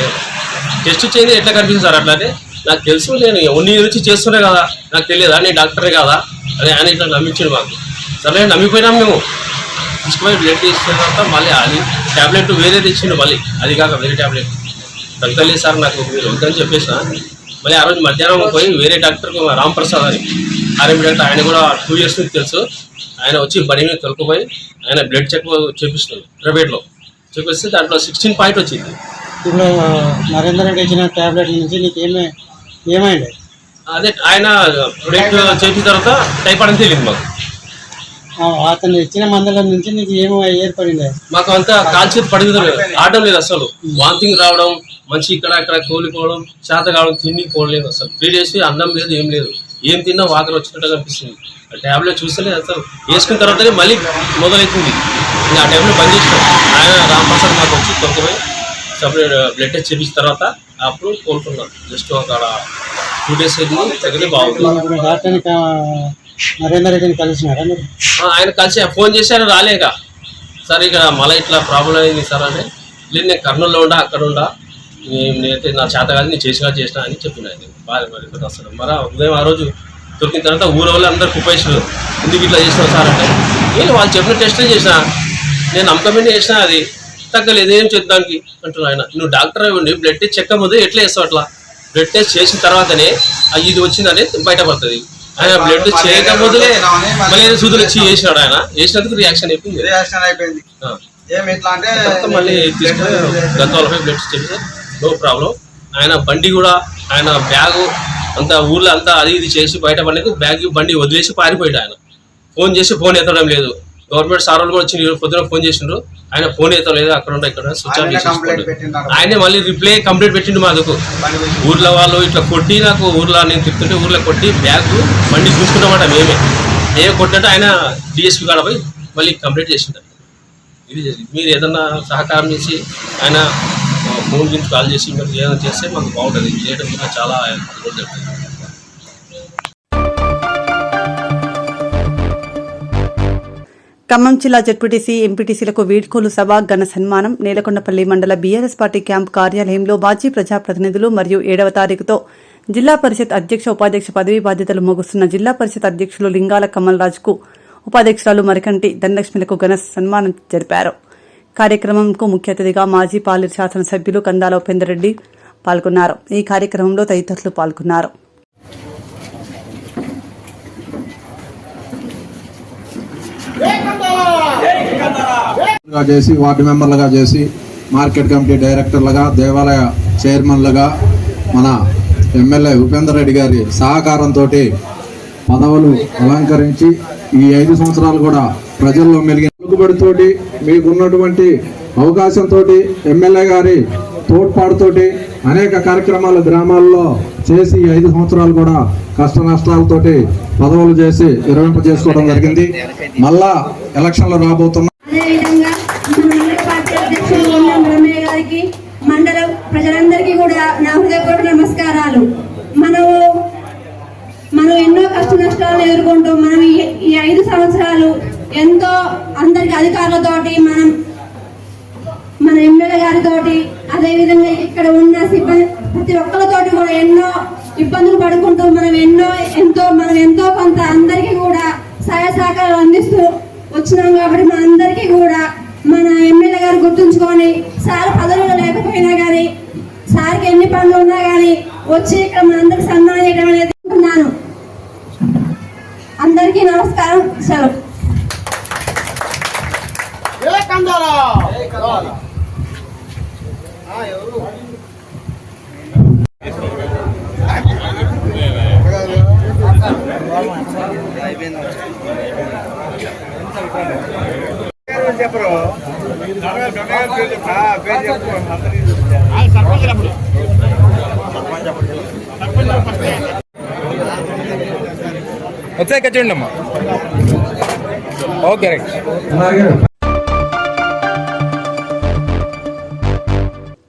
టెస్ట్ చేయండి ఎట్లా కనిపిస్తుంది సార్. అట్లా అంటే నాకు తెలుసు, నేను 1 year నుంచి చేస్తున్నా కదా, నాకు తెలియదా, నేను డాక్టరే కదా అదే ఆయన ఇట్లా నమ్మించాడు మాకు. సరే నమ్మిపోయినాం మేము. తీసుకుపోయి బ్లడ్ తీసిన తర్వాత మళ్ళీ అది ట్యాబ్లెట్ వేరే తెచ్చిండు, మళ్ళీ అది కాక వేరే ట్యాబ్లెట్ తగ్గలేదు సార్ నాకు మీరు వద్దని చెప్పేసిన. మళ్ళీ ఆ రోజు మధ్యాహ్నం పోయి వేరే డాక్టర్ రాంప్రసాద్ అని ఆర్ఎంపీ డాక్టర్, ఆయన కూడా 2 years నుంచి తెలుసు, ఆయన వచ్చి బండి మీద తొలుకుపోయి ఆయన బ్లడ్ చెక్ చేపిస్తున్నాడు ప్రైవేట్లో. చెప్పేస్తే దాంట్లో 16 పాయింట్ వచ్చింది. ఇప్పుడు నరేందర్ రెడ్డి ఇచ్చిన ట్యాబ్లెట్ల నుంచి నీకు ఏమైంది? అదే ఆయన బ్లడ్ చేసిన తర్వాత టైఫాయిడ్ అని తెలియదు మాకు. అతను ఇచ్చిన మందుల నుంచి నీకు ఏమో ఏర్పడింది? మాకు అంతా కాల్చేది పడింది, ఆడడం లేదు అసలు, వాంతింగ్ రావడం, మంచి ఇక్కడ కోలిపోవడం, చేత కావడం, తిండి పోవలేదు అసలు. 3 days అన్నం లేదు, ఏం లేదు, ఏం తిన్నా వాకర్ వచ్చినట్టు కనిపిస్తుంది. ఆ ట్యాబ్లెట్ చూస్తేనే అసలు వేసుకున్న తర్వాతనే మళ్ళీ మొదలవుతుంది. ఆ టైంలో బంద్ చేసినాం. ఆయన రాంప్రసాద్ మాకు వచ్చి తొలకపోయి సపరేట్ బ్లడ్ టెస్ట్ చేపించిన తర్వాత అప్పుడు కోలుకున్నాం. జస్ట్ అక్కడ 2 days అయింది, తగ్గితే బాగుంది. డాక్టర్ని నరేందర్ రెడ్డిని కలిసినారా మీరు? ఆయన కలిసి ఫోన్ చేశారు, రాలేక సార్ ఇక్కడ మళ్ళీ ఇట్లా ప్రాబ్లం అయింది సార్ అంటే, లేదు నేను కర్నూలులో ఉండా, అక్కడ ఉండా, నేనైతే నా చేత కాదు, నేను చేసిన అని చెప్పిన. ఆయన బాగా మరి వస్తాను మరి ఉదయం ఆ రోజు దొరికిన తర్వాత ఊరు వాళ్ళు అందరు కుప్పేసారు, ఎందుకు ఇట్లా చేసినావు సార్ అంటే, నేను వాళ్ళు చెప్పిన టెస్టే చేసిన, నేను నమ్మకం చేసిన, అది తగ్గలేదు, ఏం చేద్దానికి అంటున్నా. ఆయన నువ్వు డాక్టర్ అయి ఉండి బ్లడ్ టెస్ట్ చెక్క ముందు ఎట్లా వేస్తావు, అట్లా బ్లడ్ టెస్ట్ చేసిన తర్వాతనే ఇది వచ్చిందని బయటపడుతుంది. ఆయన బ్లడ్ చేయకపోతే మళ్ళీ సూదులు ఇచ్చి వేసినాడు, ఆయన వేసినందుకు రియాక్షన్ అయిపోయింది. మళ్ళీ తీసుకుని గతంలో బ్లడ్ చేస్తే నో ప్రాబ్లం. ఆయన బండి కూడా, ఆయన బ్యాగు అంతా ఊర్లో అంతా అది ఇది చేసి బయట పడేది, బ్యాగ్ బండి వదిలేసి పారిపోయాడు. ఆయన ఫోన్ చేసి ఫోన్ ఎత్తడం లేదు. గవర్నమెంట్ సార్ వాళ్ళు కూడా వచ్చి పొద్దున ఫోన్ చేసిండ్రు, ఆయన ఫోన్ ఎత్తడం లేదు, అక్కడ ఇక్కడ స్విచ్ ఆఫ్ చేసి ఆయనే మళ్ళీ రిప్లై కంప్లైంట్ పెట్టిండు మాకు. ఊర్లో వాళ్ళు ఇట్లా కొట్టి, నాకు ఊర్లో నేను తిప్పుతుంటే ఊర్లో కొట్టి బ్యాగ్ బండి చూసుకున్నామాట, మేమే కొట్టినట్టు ఆయన డిఎస్పీ కాడ పోయి మళ్ళీ కంప్లైంట్ చేసింటారు. ఇది మీరు ఏదన్నా సహకారం చేసి ఆయన ఫోన్ గురించి కాల్ చేసి మీరు ఏదైనా చేస్తే మాకు బాగుంటుంది, చేయడం కూడా చాలా జరుగుతుంది. ఖమ్మం జిల్లా జెడ్పీటీసీ ఎంపీటీసీలకు వీడ్కోలు సభ ఘన సన్మానం. నేలకొండపల్లి మండల బీఆర్ఎస్ పార్టీ క్యాంపు కార్యాలయంలో మాజీ ప్రజాప్రతినిధులు మరియు 7వ తారీఖుతో జిల్లా పరిషత్ అధ్యక్ష ఉపాధ్యక్ష పదవీ బాధ్యతలు ముగుస్తున్న జిల్లా పరిషత్ అధ్యక్షులు లింగాల కమల్ రాజుకు, ఉపాధ్యక్షురాలు మరికంటి ధనలక్ష్మిలకు ఘన సన్మానం జరిపారు. కార్యక్రమంకు ముఖ్య అతిథిగా మాజీ పాలేరు శాసనసభ్యులు కందాల ఉపేందర్ రెడ్డి పాల్గొన్నారు. ఈ కార్యక్రమంలో తదితరులు పాల్గొన్నారు. చేసి వార్డు మెంబర్లుగా చేసి మార్కెట్ కమిటీ డైరెక్టర్లుగా దేవాలయ చైర్మన్లుగా మన ఎమ్మెల్యే ఉపేందర్ రెడ్డి గారి సహకారంతో పదవులు అలంకరించి ఈ 5 సంవత్సరాలు కూడా ప్రజల్లో మెలిగిన పలుకుబడితోటి, మీకున్నటువంటి అవకాశంతో, ఎమ్మెల్యే గారి తోడ్పాటుతోటి అనేక కార్యక్రమాలు గ్రామాల్లో చేసి 5 సంవత్సరాలు కూడా కష్ట నష్టాలతోటి పదవులు చేసి నిర్వహింపజేసుకోవడం జరిగింది. మళ్ళా ఎలక్షన్లు రాబోతున్నా. మండల ప్రజలందరికీ కూడా నా హృదయపూర్వక నమస్కారాలు. మనం ఎన్నో కష్ట నష్టాలను ఎదుర్కొంటూ మనం ఈ 5 సంవత్సరాలు ఎంతో అందరికి అధికారులతోటి, మన ఎమ్మెల్యే గారితోటి, అదేవిధంగా ఇక్కడ ఉన్న సిబ్బంది ప్రతి ఒక్కరితోటి కూడా ఎన్నో ఇబ్బందులు పడుకుంటూ మనం ఎంతో కొంత అందరికీ కూడా సహాయ సహకారాలు అందిస్తూ వచ్చినాం. కాబట్టి మనందరికీ కూడా మన ఎమ్మెల్యే గారు గుర్తుంచుకొని, సార్ పదవులు లేకపోయినా కానీ, సార్కి ఎన్ని పనులు ఉన్నా కానీ వచ్చి ఇక్కడ మనందరికి సన్మానం చేయడం అనేది అనుకుంటున్నాను. అందరికీ నమస్కారం, సెలవు. చెప్పరు వచ్చాక చూడండి అమ్మా. Okay right.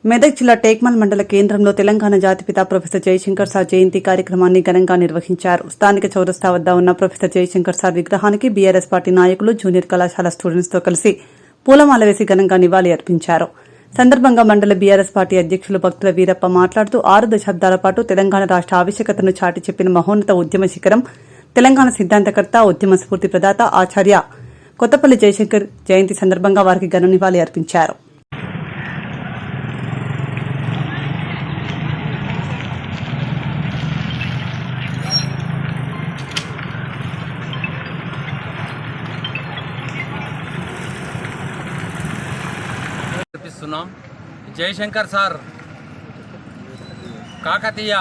మెదక్ జిల్లా టేక్మల్ మండల కేంద్రంలో తెలంగాణ జాతిపిత ప్రొఫెసర్ జయశంకర్ సార్ జయంతి కార్యక్రమాన్ని ఘనంగా నిర్వహించారు. స్థానిక చౌరస్తా వద్ద ఉన్న ప్రొఫెసర్ జయశంకర్ సార్ విగ్రహానికి బీఆర్ఎస్ పార్టీ నాయకులు జూనియర్ కళాశాల స్టూడెంట్స్ తో కలిసి పూలమాల వేసి ఘనంగా నివాళి అర్పించారు. సందర్భంగా మండల బీఆర్ఎస్ పార్టీ అధ్యక్షులు భక్తుల వీరప్ప మాట్లాడుతూ 6 దశాబ్దాల పాటు తెలంగాణ రాష్ట ఆవశ్యకతను చాటి చెప్పిన మహోన్నత ఉద్యమ శిఖరం తెలంగాణ సిద్ధాంతకర్త, ఉద్యమ స్ఫూర్తి ప్రదాత ఆచార్య కొత్తపల్లి జయశంకర్ జయంతి సందర్భంగా వారికి ఘన నివాళి అర్పించారు. Jayashankar sir Kakatiya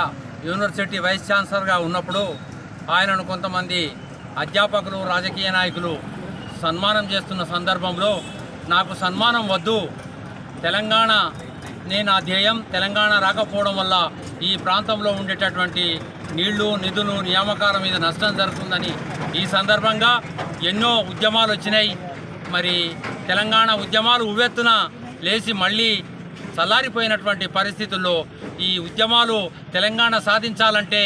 university vice ఛాన్సలర్గా ఉన్నప్పుడు ఆయనను కొంతమంది అధ్యాపకులు, రాజకీయ నాయకులు సన్మానం చేస్తున్న సందర్భంలో నాకు సన్మానం వద్దు, తెలంగాణ నా ధ్యేయం, తెలంగాణ రాకపోవడం వల్ల ఈ ప్రాంతంలో ఉండేటటువంటి నీళ్లు, నిధులు, నియామకాల మీద నష్టం జరుగుతుందని ఈ సందర్భంగా ఎన్నో ఉద్యమాలు వచ్చినాయి. మరి తెలంగాణ ఉద్యమాలు ఉవ్వెత్తున లేచి మళ్ళీ చల్లారిపోయినటువంటి పరిస్థితుల్లో ఈ ఉద్యమాలు తెలంగాణ సాధించాలంటే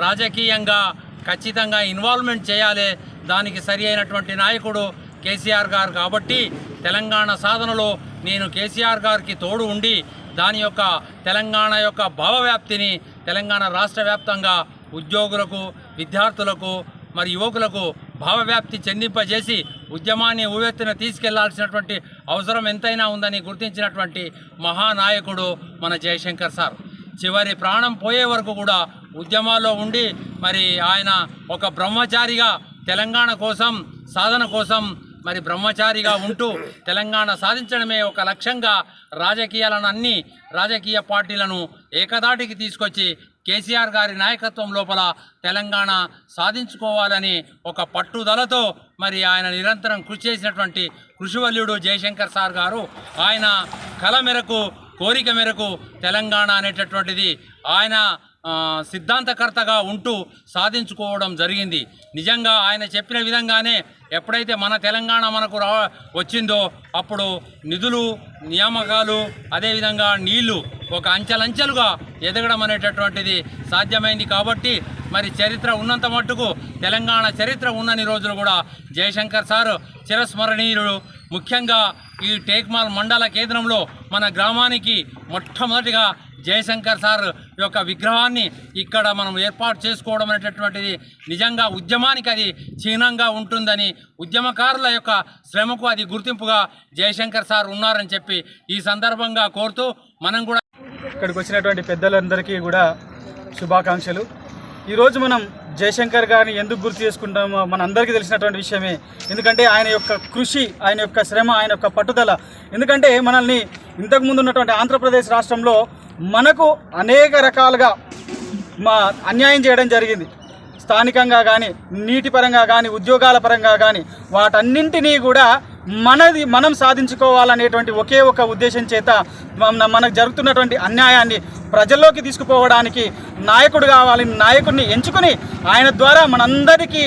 రాజకీయంగా ఖచ్చితంగా ఇన్వాల్వ్మెంట్ చేయాలి. దానికి సరి అయినటువంటి నాయకుడు కేసీఆర్ గారు కాబట్టి తెలంగాణ సాధనలో నేను కేసీఆర్ గారికి తోడు ఉండి దాని యొక్క తెలంగాణ యొక్క భావవ్యాప్తిని తెలంగాణ రాష్ట్ర వ్యాప్తంగా ఉద్యోగులకు, విద్యార్థులకు, మరి యువకులకు భావవ్యాప్తి చెందింపజేసి ఉద్యమాన్ని ఉవ్వెత్తున తీసుకెళ్లాల్సినటువంటి అవసరం ఎంతైనా ఉందని గుర్తించినటువంటి మహానాయకుడు మన జయశంకర్ సార్. చివరి ప్రాణం పోయే వరకు కూడా ఉద్యమాల్లో ఉండి మరి ఆయన ఒక బ్రహ్మచారిగా తెలంగాణ కోసం, సాధన కోసం మరి బ్రహ్మచారిగా ఉంటూ తెలంగాణ సాధించడమే ఒక లక్ష్యంగా అన్ని రాజకీయ పార్టీలను ఏకదాటికి తీసుకొచ్చి కేసీఆర్ గారి నాయకత్వం లోపల తెలంగాణ సాధించుకోవాలని ఒక పట్టుదలతో మరి ఆయన నిరంతరం కృషి చేసినటువంటి కృషివల్యుడు జయశంకర్ సార్ గారు ఆయన కళ మేరకు, కోరిక మేరకు తెలంగాణ అనేటటువంటిది ఆయన సిద్ధాంతకర్తగా ఉంటూ సాధించుకోవడం జరిగింది. నిజంగా ఆయన చెప్పిన విధంగానే ఎప్పుడైతే మన తెలంగాణ మనకు వచ్చిందో అప్పుడు నిధులు, నియామకాలు, అదేవిధంగా నీళ్లు ఒక అంచెలంచెలుగా ఎదగడం అనేటటువంటిది సాధ్యమైంది. కాబట్టి మరి చరిత్ర ఉన్నంత మట్టుకు తెలంగాణ చరిత్ర ఉన్నన్ని రోజులు కూడా జయశంకర్ సార్ చిరస్మరణీయుడు. ముఖ్యంగా ఈ టేక్మాల్ మండల కేంద్రంలో మన గ్రామానికి మొట్టమొదటిగా జయశంకర్ సార్ యొక్క విగ్రహాన్ని ఇక్కడ మనం ఏర్పాటు చేసుకోవడం అనేటటువంటిది నిజంగా ఉద్యమానికి అది చిహ్నంగా ఉంటుందని, ఉద్యమకారుల యొక్క శ్రమకు అది గుర్తింపుగా జయశంకర్ సార్ ఉన్నారని చెప్పి ఈ సందర్భంగా కోరుతూ మనం కూడా ఇక్కడికి వచ్చినటువంటి పెద్దలందరికీ కూడా శుభాకాంక్షలు. ఈరోజు మనం జయశంకర్ గారిని ఎందుకు గుర్తు చేసుకుంటామో మన అందరికీ తెలిసినటువంటి విషయమే. ఎందుకంటే ఆయన యొక్క కృషి, ఆయన యొక్క శ్రమ, ఆయన యొక్క పట్టుదల. ఎందుకంటే మనల్ని ఇంతకుముందు ఉన్నటువంటి ఆంధ్రప్రదేశ్ రాష్ట్రంలో మనకు అనేక రకాలుగా అన్యాయం చేయడం జరిగింది. స్థానికంగా కానీ, నీటి పరంగా కానీ, ఉద్యోగాల పరంగా కానీ వాటన్నింటినీ కూడా మనం సాధించుకోవాలనేటువంటి ఒకే ఒక ఉద్దేశం చేత మనకు జరుగుతున్నటువంటి అన్యాయాన్ని ప్రజల్లోకి తీసుకుపోవడానికి నాయకుడు కావాలి. నాయకుడిని ఎంచుకుని ఆయన ద్వారా మనందరికీ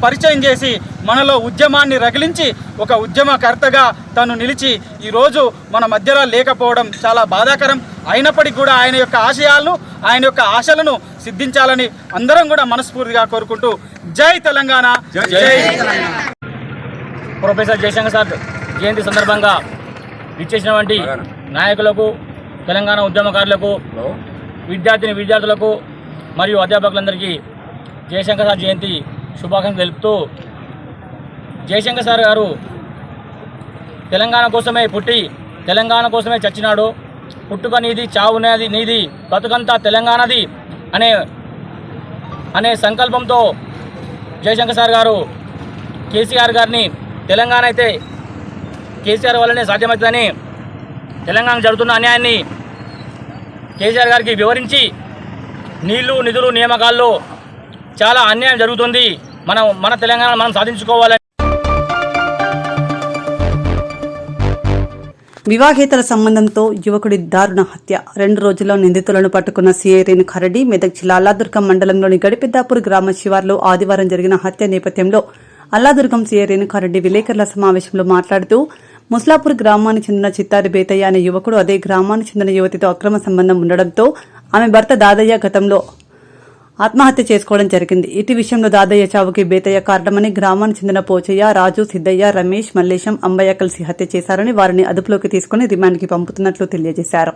పరిచయం చేసి మనలో ఉద్యమాన్ని రగిలించి ఒక ఉద్యమకర్తగా తను నిలిచి ఈరోజు మన మధ్యలో లేకపోవడం చాలా బాధాకరం. అయినప్పటికీ కూడా ఆయన యొక్క ఆశయాలను, ఆయన యొక్క ఆశలను సిద్ధించాలని అందరం కూడా మనస్ఫూర్తిగా కోరుకుంటూ జై తెలంగాణ, జై ప్రొఫెసర్ జయశంకర్ సార్ జయంతి సందర్భంగా ఇచ్చేసినటువంటి నాయకులకు, తెలంగాణ ఉద్యమకారులకు, విద్యార్థులకు మరియు అధ్యాపకులందరికీ జయశంకర్ సార్ జయంతి శుభాకాంక్షలు తెలుపుతూ, జయశంకర్ సార్ గారు తెలంగాణ కోసమే పుట్టి తెలంగాణ కోసమే చచ్చినాడు. పుట్టుక నీది, చావు నీది, బతుకంతా తెలంగాణది అనే సంకల్పంతో జయశంకర్ సార్ గారు కేసీఆర్ గారిని తెలంగాణ అయితే కేసీఆర్ వల్లనే సాధ్యమవుతుందని, తెలంగాణ జరుగుతున్న అన్యాయాన్ని కేసీఆర్ గారికి వివరించి నీళ్లు, నిధులు, నియామకాల్లో చాలా అన్యాయం జరుగుతుంది, మన తెలంగాణ మనం సాధించుకోవాలని. వివాహేతర సంబంధంతో యువకుడి దారుణ హత్య. 2 రోజుల్లో నిందితులను పట్టుకున్న సీఐ రేణుకారెడ్డి. మెదక్ జిల్లా అల్లాదుర్గం మండలంలోని గడిపెద్దాపూర్ గ్రామ శివార్లో ఆదివారం జరిగిన హత్య నేపథ్యంలో అల్లాదుర్గం సీఐ రేణుకారెడ్డి విలేకరుల సమావేశంలో మాట్లాడుతూ ముస్లాపూర్ గ్రామానికి చెందిన చిత్తారి బేతయ్య అనే యువకుడు అదే గ్రామానికి చెందిన యువతితో అక్రమ సంబంధం ఉండడంతో ఆమె భర్త దాదయ్య గతంలో ఆత్మహత్య చేసుకోవడం జరిగింది. ఇటు విషయంలో దాదయ్య చావుకి బేతయ్య కారణమని, గ్రామానికి చెందిన పోచయ్య, రాజు, సిద్దయ్య, రమేష్, మల్లేశం, అంబయ్య కలిసి హత్య చేశారని వారిని అదుపులోకి తీసుకుని రిమాండ్కి పంపుతున్నట్లు తెలియజేశారు.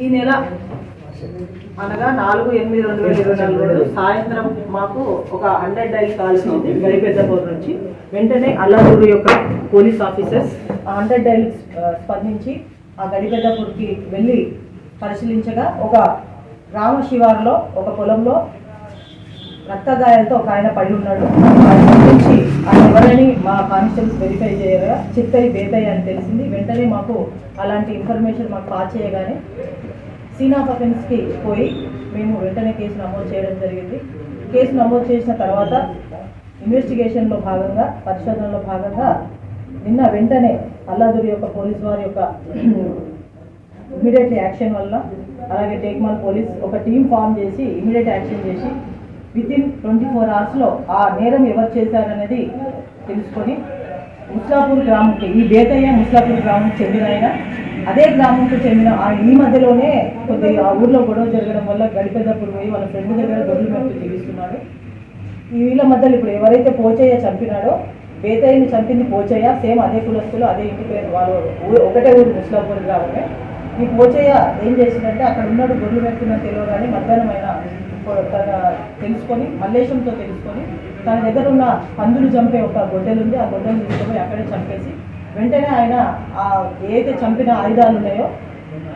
ఈ నెల అనగా 4/8/2024 సాయంత్రం మాకు ఒక 100 డైల్ కాల్ వచ్చింది గడిపెద్దపూర్ నుంచి. వెంటనే అల్లాదూరు యొక్క పోలీస్ ఆఫీసర్స్ 100 డైల్ స్పందించి ఆ గడిపెద్దపూర్కి వెళ్ళి పరిశీలించగా ఒక గ్రామ శివారులో ఒక పొలంలో రక్తగాయాలతో ఒక ఆయన పడి ఉన్నాడు. ఆయన గురించి ఆయన ఎవరని మా కానిస్టేబుల్స్ వెరిఫై చేయగా చిత్తరి బేతయ్య అని తెలిసింది. వెంటనే మాకు అలాంటి ఇన్ఫర్మేషన్ మాకు పాస్ చేయగానే సీన్ ఆఫ్ అఫెన్స్కి పోయి మేము వెంటనే కేసు నమోదు చేయడం జరిగింది. కేసు నమోదు చేసిన తర్వాత ఇన్వెస్టిగేషన్లో భాగంగా, పరిశోధనలో భాగంగా నిన్న వెంటనే అల్లాదూరు యొక్క పోలీస్ వారి యొక్క ఇమీడియట్ యాక్షన్ వల్ల, అలాగే టేక్మాల్ పోలీస్ ఒక టీం ఫామ్ చేసి ఇమీడియట్ యాక్షన్ చేసి వితిన్ 24 అవర్స్లో ఆ నేరం ఎవరు చేశారనేది తెలుసుకొని ముస్లాపూర్ గ్రామంకి, ఈ బేతయ్య ముస్లాపూర్ గ్రామంకి చెందిన ఆయన, అదే గ్రామంకి చెందిన ఈ మధ్యలోనే కొద్దిగా ఆ ఊర్లో గొడవ జరగడం వల్ల గడిపెద్దపూర్ పోయి వాళ్ళ ఫ్రెండ్ దగ్గర గొడవలు మెట్టు జీవిస్తున్నాడు. ఈ వీళ్ళ మధ్యలో ఇప్పుడు ఎవరైతే పోచయ్య చంపినాడో, బేతయ్యని చంపింది పోచయ్య, సేమ్ అదే కులస్తులు, అదే ఇంటి పేరు, వాళ్ళు ఒకటే ఊరు ముస్లాపూర్ గ్రామమే. ఈ పోచయ్య ఏం చేసిందంటే అక్కడ ఉన్నాడు గొర్రెలు పెట్టుకున్న తెలియగానే మధ్యాహ్నం ఆయన తన తెలుసుకొని మల్లేశంతో తెలుసుకొని తన దగ్గర ఉన్న పందులు చంపే ఒక గొడ్డలు ఉంది, ఆ గొడ్డలు తీసుకుపోయి అక్కడే చంపేసి వెంటనే ఆయన ఆ ఏదైతే చంపిన ఆయుధాలు ఉన్నాయో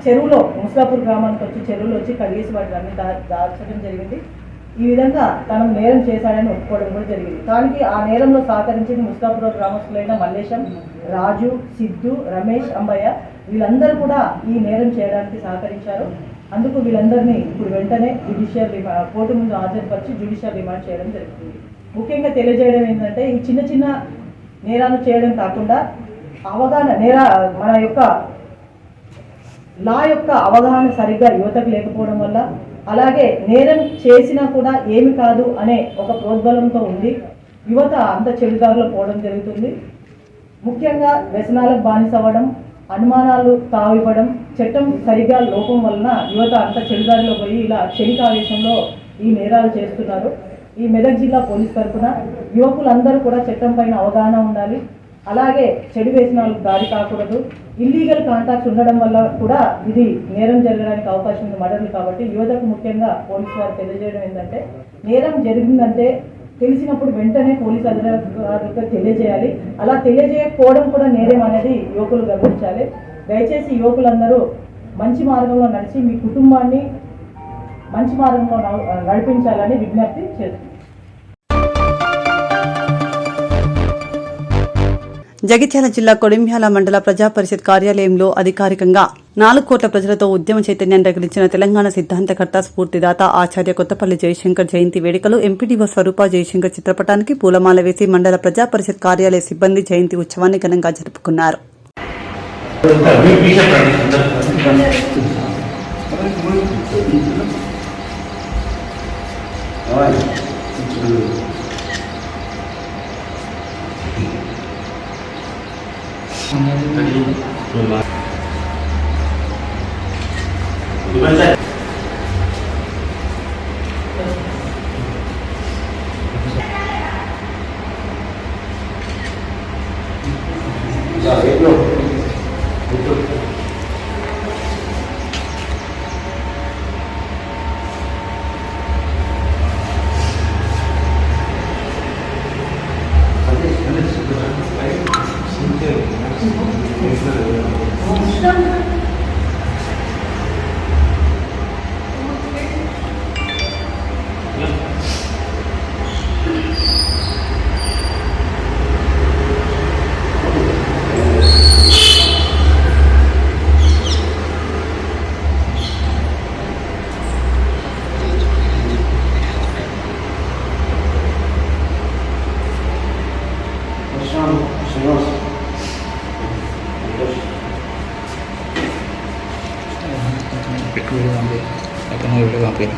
చెరువులో, ముస్లాపూర్ గ్రామానికి వచ్చి చెరువులో వచ్చి కడిగేసి వాటిని అన్ని దాచడం జరిగింది. ఈ విధంగా తను నేరం చేశాడని ఒప్పుకోవడం కూడా జరిగింది. దానికి ఆ నేరంలో సహకరించింది ముస్లాపూర్ గ్రామస్తులైన మల్లేశం, రాజు, సిద్ధు, రమేష్, అంబయ్య వీళ్ళందరూ కూడా ఈ నేరం చేయడానికి సహకరించారు. అందుకు వీళ్ళందరినీ ఇప్పుడు వెంటనే జ్యుడిషియల్ కోర్టు ముందు హాజరుపరిచి జ్యుడిషియల్ రిమాండ్ చేయడం జరుగుతుంది. ముఖ్యంగా తెలియజేయడం ఏంటంటే ఈ చిన్న చిన్న నేరాలు చేయడం కాకుండా అవగాహన మన యొక్క లా యొక్క అవగాహన సరిగ్గా యువతకు లేకపోవడం వల్ల, అలాగే నేరం చేసినా కూడా ఏమి కాదు అనే ఒక ప్రోద్బలంతో ఉంది యువత అంత చెడుదారిలో పోవడం జరుగుతుంది. ముఖ్యంగా వ్యసనాలకు బానిస అవ్వడం, అనుమానాలు తావివ్వడం, చట్టం సరిగ్గా లోపం వలన యువత అంత చెడుదారిలో పోయి ఇలా క్షణికావేశంలో ఈ నేరాలు చేస్తున్నారు. ఈ మెదక్ జిల్లా పోలీస్ తరఫున యువకులందరూ కూడా చట్టం పైన అవగాహన ఉండాలి. అలాగే చెడు వ్యసనాలకు దారి కాకూడదు. ఇల్లీగల్ కాంటాక్ట్స్ ఉండడం వల్ల కూడా ఇది నేరం జరగడానికి అవకాశం ఉంది, మర్డర్లు. కాబట్టి యువతకు ముఖ్యంగా పోలీసు వారు తెలియజేయడం ఏంటంటే నేరం జరిగిందంటే తెలిసినప్పుడు వెంటనే పోలీసు అధికారులకు తెలియజేయాలి. అలా తెలియజేయకపోవడం కూడా నేరం అనేది యువకులు గమనించాలి. దయచేసి యువకులందరూ మంచి మార్గంలో నడిచి మీ కుటుంబాన్ని మంచి మార్గంలో నడిపించాలని విజ్ఞప్తి చేస్తున్నాను. జగిత్యాల జిల్లా కొడింభ్యాల మండల ప్రజా పరిషత్ కార్యాలయంలో అధికారికంగా 4 కోట్ల ప్రజలతో ఉద్యమ చైతన్యాన్ని రగిలించిన తెలంగాణ సిద్ధాంతకర్త, స్ఫూర్తిదాత ఆచార్య కొత్తపల్లి జయశంకర్ జయంతి వేడుకలు ఎంపీడీఓ స్వరూప జయశంకర్ చిత్రపటానికి పూలమాల వేసి మండల ప్రజా పరిషత్ కార్యాలయ సిబ్బంది జయంతి ఉత్సవాన్ని ఘనంగా జరుపుకున్నారు. పంపి ఎక్కడ వీడియో పంపి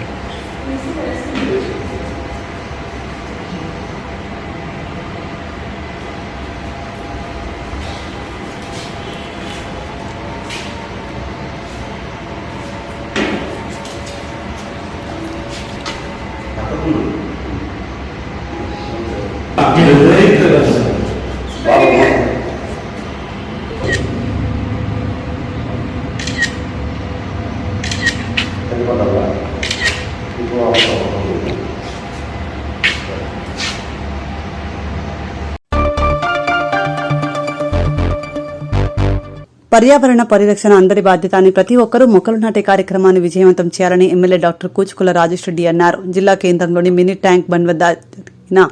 పర్యావరణ పరిరక్షణ అందరి బాధ్యత అని ప్రతి ఒక్కరూ మొక్కలు నాటే కార్యక్రమాన్ని విజయవంతం చేయాలని ఎమ్మెల్యే డాక్టర్ కూచుకుల రాజేష్ రెడ్డి అన్నారు. జిల్లా కేంద్రంలోని మినీ ట్యాంక్ బండ్ వద్ద జరిగిన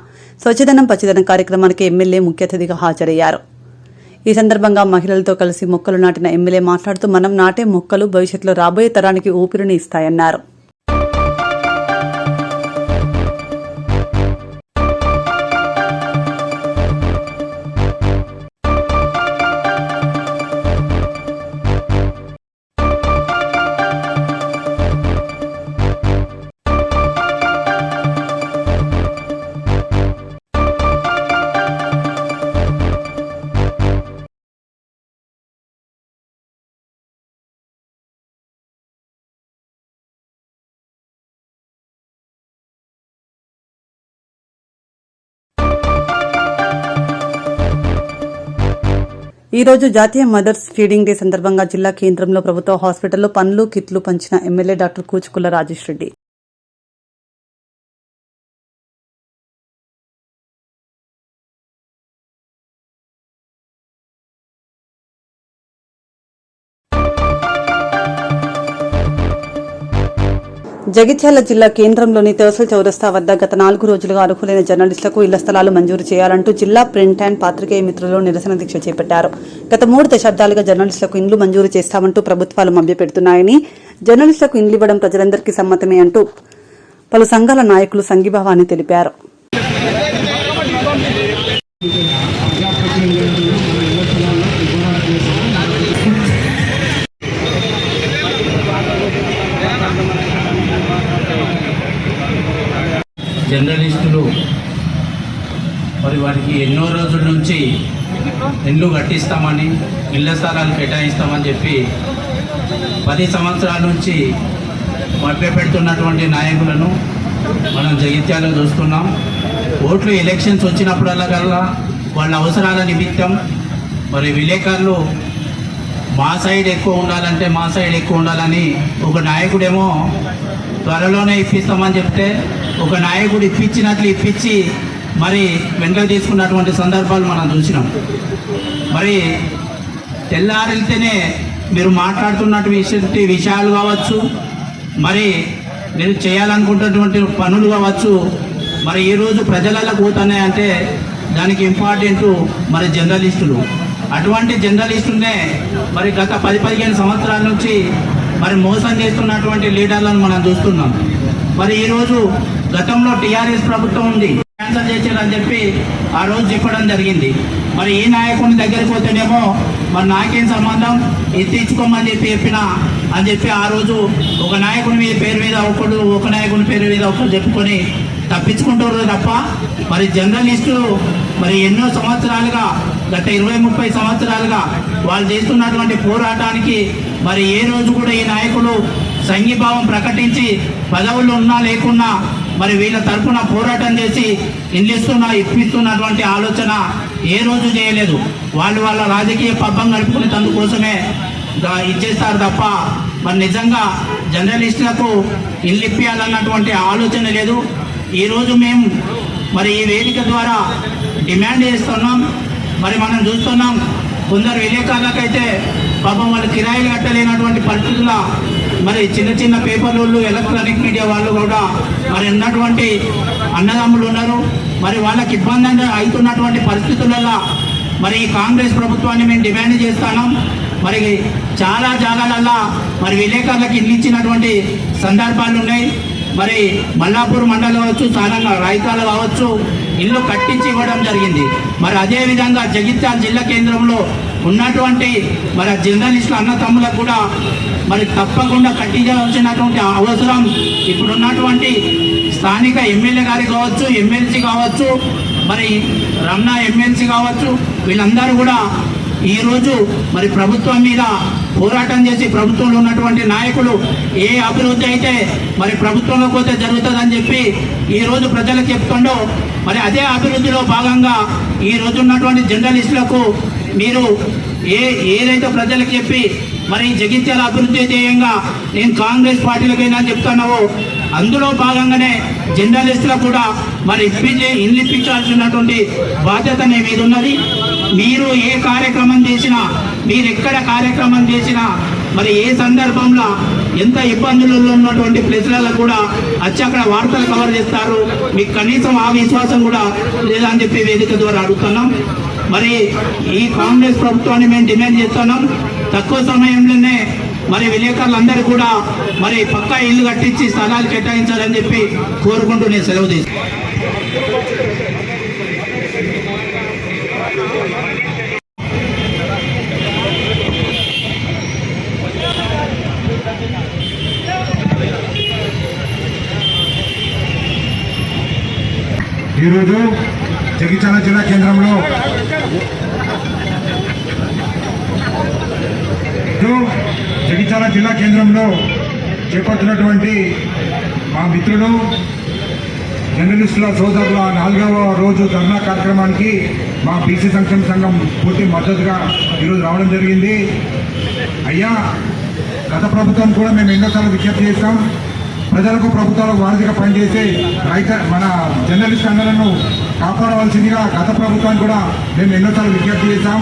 స్వచ్ఛదనం పచ్చదనం కార్యక్రమానికి ఎమ్మెల్యే ముఖ్య అతిథిగా హాజరయ్యారు. ఈ సందర్భంగా మహిళలతో కలిసి మొక్కలు నాటిన ఎమ్మెల్యే మాట్లాడుతూ మనం నాటే మొక్కలు భవిష్యత్తులో రాబోయే తరానికి ఊపిరిని ఇస్తాయన్నారు. ఈ రోజు జాతీయ మదర్స్ ఫీడింగ్ డే సందర్భంగా జిల్లా కేంద్రంలో ప్రభుత్వ హాస్పిటల్లో పండ్లు కిట్లు పంచిన ఎమ్మెల్యే డాక్టర్ కూచుకుల రాజేష్ రెడ్డి. జగిత్యాల జిల్లా కేంద్రంలోని తహసీల్ చౌరస్తా వద్ద గత 4 రోజులుగా అర్హులైన జర్నలిస్టులకు ఇళ్ల స్థలాలు మంజూరు చేయాలంటూ జిల్లా ప్రింట్ అండ్ పాత్రికేయ మిత్రులు నిరసన దీక్ష చేపట్టారు. గత 3 దశాబ్దాలుగా జర్నలిస్టులకు ఇండ్లు మంజూరు చేస్తామంటూ ప్రభుత్వాలు మభ్యపెడుతున్నాయని, జర్నలిస్టులకు ఇండ్లు ఇవ్వడం ప్రజలందరికీ సమ్మతమే అంటూ పలు సంఘాల నాయకులు సంఘీభావాన్ని తెలిపారు. జర్నలిస్టులు మరి వారికి ఎన్నో రోజుల నుంచి ఇల్లు కట్టిస్తామని, ఇళ్ల స్థలాలు కేటాయిస్తామని చెప్పి 10 సంవత్సరాల నుంచి మభ్యపెడుతున్నటువంటి నాయకులను మనం జగిత్యాలలో చూస్తున్నాం. ఓట్లు ఎలక్షన్స్ వచ్చినప్పుడల్లా వాళ్ళ అవసరాల నిమిత్తం మరి విలేకరులు మా సైడ్ ఎక్కువ ఉండాలంటే మా సైడ్ ఎక్కువ ఉండాలని ఒక నాయకుడేమో త్వరలోనే ఇప్పిస్తామని చెప్తే ఒక నాయకుడు ఇప్పించి మరి వెంటనే తీసుకున్నటువంటి సందర్భాలు మనం చూసినాం. మరి తెల్లారితేనే మీరు మాట్లాడుతున్నటువంటి విషయాలు కావచ్చు, మరి మీరు చేయాలనుకుంటున్నటువంటి పనులు కావచ్చు, మరి ఈరోజు ప్రజలలో పోతున్నాయంటే దానికి ఇంపార్టెంట్ మరి జర్నలిస్టులు. అటువంటి జర్నలిస్టులనే మరి గత 10-15 సంవత్సరాల నుంచి మరి మోసం చేస్తున్నటువంటి లీడర్లను మనం చూస్తున్నాం. మరి ఈరోజు గతంలో టీఆర్ఎస్ ప్రభుత్వం ఉంది, క్యాన్సల్ చేశారని చెప్పి ఆ రోజు చెప్పడం జరిగింది. మరి ఈ నాయకుని దగ్గరికి పోతేనేమో మరి నాకేం సంబంధం, ఎత్తించుకోమని చెప్పిన అని చెప్పి ఆ రోజు ఒక నాయకుని పేరు మీద ఒకడు, ఒక నాయకుని పేరు మీద ఒకరు చెప్పుకొని తప్పించుకుంటారు తప్ప మరి జర్నలిస్టులు మరి ఎన్నో సంవత్సరాలుగా, గత 20-30 సంవత్సరాలుగా వాళ్ళు చేస్తున్నటువంటి పోరాటానికి మరి ఏ రోజు కూడా ఈ నాయకులు సంఘీభావం ప్రకటించి పదవులు ఉన్నా లేకున్నా మరి వీళ్ళ తరఫున పోరాటం చేసి ఇప్పిస్తున్నటువంటి ఆలోచన ఏ రోజు చేయలేదు. వాళ్ళ రాజకీయ పబ్బం గడుపుకునే అందుకోసమే ఇచ్చేస్తారు తప్ప మరి నిజంగా జర్నలిస్టులకు ఇల్లు ఇప్పించాలన్నటువంటి ఆలోచన లేదు. ఈరోజు మేము మరి ఈ వేదిక ద్వారా డిమాండ్ చేస్తున్నాం. మరి మనం చూస్తున్నాం, కొందరు విలేకరులకైతే పాపం వాళ్ళు కిరాయిలు కట్టలేనటువంటి పరిస్థితుల మరి చిన్న పేపర్లు, ఎలక్ట్రానిక్ మీడియా వాళ్ళు కూడా మరి ఉన్నటువంటి అన్నదమ్ములు ఉన్నారు. మరి వాళ్ళకి ఇబ్బంది అవుతున్నటువంటి పరిస్థితులలో మరి ఈ కాంగ్రెస్ ప్రభుత్వాన్ని మేము డిమాండ్ చేస్తున్నాం. మరి చాలా జాగాలల్లో మరి విలేకరులకు ఇల్లు ఇచ్చినటువంటి సందర్భాలు ఉన్నాయి. మరి మల్లాపూర్ మండలం కావచ్చు, సారంగా రాయికాల కావచ్చు, ఇల్లు కట్టించి ఇవ్వడం జరిగింది. మరి అదేవిధంగా జగిత్యాల జిల్లా కేంద్రంలో ఉన్నటువంటి మరి జర్నలిస్టుల అన్న తమ్ములకు కూడా మరి తప్పకుండా కట్టించాల్సినటువంటి అవసరం ఇప్పుడున్నటువంటి స్థానిక ఎమ్మెల్యే గారి కావచ్చు, ఎమ్మెల్సీ కావచ్చు, మరి రమణ ఎమ్మెల్సీ కావచ్చు, వీళ్ళందరూ కూడా ఈరోజు మరి ప్రభుత్వం మీద పోరాటం చేసి ప్రభుత్వంలో ఉన్నటువంటి నాయకులు ఏ అభివృద్ధి అయితే మరి ప్రభుత్వంలో పోతే జరుగుతుందని చెప్పి ఈరోజు ప్రజలకు చెప్తుండో మరి అదే అభివృద్ధిలో భాగంగా ఈరోజు ఉన్నటువంటి జర్నలిస్టులకు మీరు ఏదైతే ప్రజలకు చెప్పి మరి జగిత్యాల అభివృద్ధి ధ్యేయంగా నేను కాంగ్రెస్ పార్టీలకైనా చెప్తున్నావో అందులో భాగంగానే జర్నలిస్టులకు కూడా మరి ఇల్లు ఇప్పించాల్సినటువంటి బాధ్యత మీ మీద ఉన్నది. మీరు ఏ కార్యక్రమం చేసినా, మీరు ఎక్కడ కార్యక్రమం చేసినా, మరి ఏ సందర్భంలో ఎంత ఇబ్బందులలో ఉన్నటువంటి ప్లేస్లలో కూడా వచ్చి అక్కడ వార్తలు కవర్ చేస్తారు. మీకు కనీసం ఆ విశ్వాసం కూడా లేదని చెప్పి వేదిక ద్వారా అడుగుతున్నాం. మరి ఈ కాంగ్రెస్ ప్రభుత్వాన్ని మేము డిమాండ్ చేస్తున్నాం, తక్కువ సమయంలోనే మరి విలేకరులందరూ కూడా మరి పక్కా ఇల్లు కట్టించి స్థలాలు కేటాయించాలని చెప్పి కోరుకుంటూ నేను సెలవు తీసుకున్నాను. ఈరోజు జగిత్యాల జిల్లా కేంద్రంలో చేపడుతున్నటువంటి మా మిత్రులు జర్నలిస్టుల సోదరుల 4వ రోజు ధర్నా కార్యక్రమానికి మా బీసీ సంక్షేమ సంఘం పూర్తి మద్దతుగా ఈరోజు రావడం జరిగింది. అయ్యా, గత ప్రభుత్వం కూడా మేము ఎన్నోసార్లు విజ్ఞప్తి చేస్తాం, ప్రజలకు ప్రభుత్వాలకు వారధిగా పనిచేసే మన జర్నలిస్ట్ అన్నలను కాపాడవలసిందిగా గత ప్రభుత్వాన్ని కూడా మేము ఎన్నోసార్లు విజ్ఞప్తి చేశాం.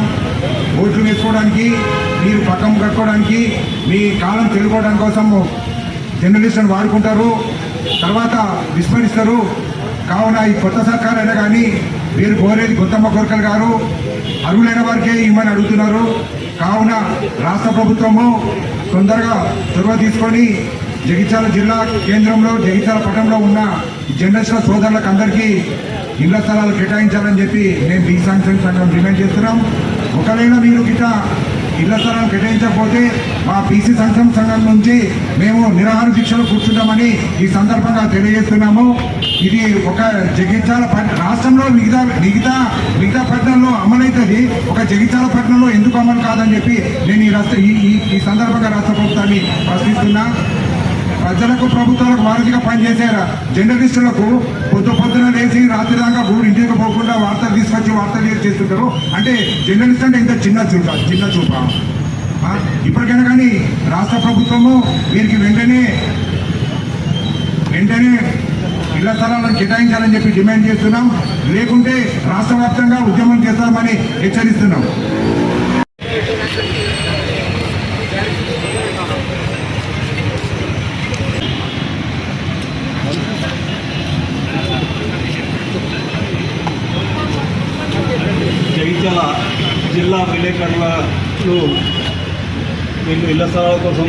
ఓట్లు వేసుకోవడానికి, మీరు పక్కం కట్టుకోవడానికి, మీ కాలం తెలుసుకోవడం కోసం జర్నలిస్టులను వాడుకుంటారు, తర్వాత విస్మరిస్తారు. కావున ఈ కొత్త సర్కార్ అయినా కానీ మీరు కోరేది గొంతమ్మ కోరికలు గారు అర్హులైన వారికే ఇవ్వమని అడుగుతున్నారు. కావున రాష్ట్ర ప్రభుత్వము తొందరగా చొరవ తీసుకొని జగిత్యాల జిల్లా కేంద్రంలో, జగిత్యాల పట్టణంలో ఉన్న జర్నలిస్టుల సోదరులకు అందరికీ ఇళ్ల స్థలాలు కేటాయించాలని చెప్పి మేము బీసీ సంక్షేమ సంఘం డిమాండ్ చేస్తున్నాం. ఒకవేళ మీరు గిట్ట ఇళ్ల స్థలాలు కేటాయించకపోతే మా బీసీ సంక్షేమ సంఘం నుంచి మేము నిరాహార దీక్షలో కూర్చుంటామని ఈ సందర్భంగా తెలియజేస్తున్నాము. ఇది ఒక జగిత్యాల రాష్ట్రంలో మిగతా పట్టణంలో అమలవుతుంది, ఒక జగిత్యాల పట్టణంలో ఎందుకు అమలు కాదని చెప్పి నేను ఈ సందర్భంగా రాష్ట్ర ప్రభుత్వాన్ని ప్రశ్నిస్తున్నా. ప్రజలకు ప్రభుత్వాలకు వారధిగా పనిచేసారు జర్నలిస్టులకు పొద్దున లేచి రాత్రి దాకా ఇంటికి పోకుండా వార్తలు తీసుకొచ్చి వార్తలు చేస్తుంటారు. అంటే జర్నలిస్ట్ అంటే ఇంత చిన్న చూప. ఇప్పటికైనా కానీ రాష్ట్ర ప్రభుత్వము వీరికి వెంటనే ఇళ్ల స్థలాలను కేటాయించాలని చెప్పి డిమాండ్ చేస్తున్నాం. లేకుంటే రాష్ట్ర వ్యాప్తంగా ఉద్యమం చేస్తామని హెచ్చరిస్తున్నాం. జగిత్యాల జిల్లా విలేకరులు వీళ్ళు ఇళ్ల స్థలాల కోసం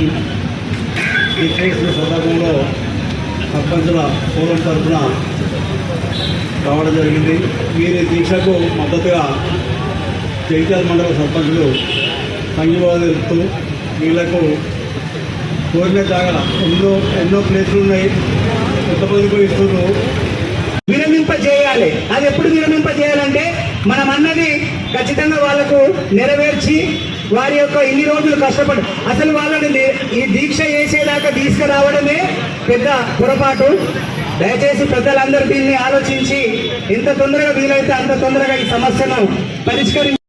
చేసిన సందర్భంలో సర్పంచుల ఫోరం తరఫున రావడం జరిగింది. వీరి దీక్షకు మద్దతుగా జగిత్యాల మండల సర్పంచులు సంఘీభావం తెలుపుతూ వీళ్లకు కోరిన జాగా ఎన్నో ప్లేసులు ఉన్నాయి, కొంతమందికి ఇస్తున్నారు, విరమింపజేయాలి. అది ఎప్పుడు విరమింపజేయాలంటే మనం అన్నది ఖచ్చితంగా వాళ్లకు నెరవేర్చి వారి యొక్క ఇన్ని రోజులు కష్టపడి అసలు వాళ్ళని ఈ దీక్ష చేసేదాకా తీసుకురావడమే పెద్ద పొరపాటు. దయచేసి పెద్దలందరూ దీన్ని ఆలోచించి ఎంత తొందరగా వీలైతే అంత తొందరగా ఈ సమస్యను పరిష్కరించి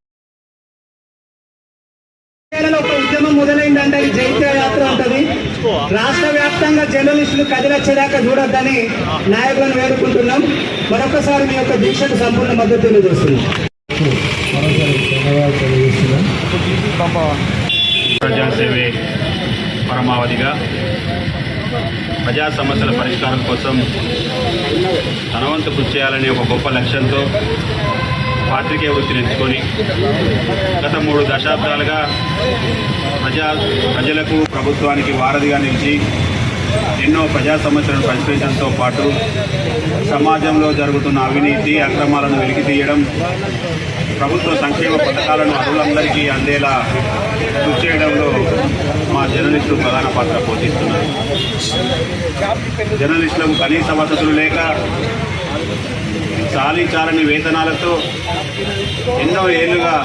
ఒక ఉద్యమం మొదలైందంటే అది జైత్య యాత్ర ఉంటుంది. రాష్ట్ర వ్యాప్తంగా జర్నలిస్టులు కదిలొచ్చేదాకా చూడొద్దని నాయకులను వేడుకుంటున్నాం. మరొకసారి మీ యొక్క దీక్షకు సంపూర్ణ మద్దతు తెలియజేస్తున్నాం. ప్రజాసేవే పరమావధిగా ప్రజా సమస్యల పరిష్కారం కోసం తన వంతు కృషి చేయాలనే ఒక గొప్ప లక్ష్యంతో పాత్రికేయ వృత్తిని ఎంచుకొని గత 3 దశాబ్దాలుగా ప్రజలకు ప్రభుత్వానికి వారధిగా నిలిచి ఎన్నో ప్రజా సమస్యలను పరిష్కరించడంతో పాటు సమాజంలో జరుగుతున్న అవినీతి అక్రమాలను వెలికితీయడం, ప్రభుత్వ సంక్షేమ పథకాలను అర్హులందరికీ అందేలా కృషి చేయడంలో మా జర్నలిస్టులు ప్రధాన పాత్ర పోషిస్తున్నారు. జర్నలిస్టులకు కనీస వసతులు లేక చాలని వేతనాలతో ఎన్నో ఏళ్లుగా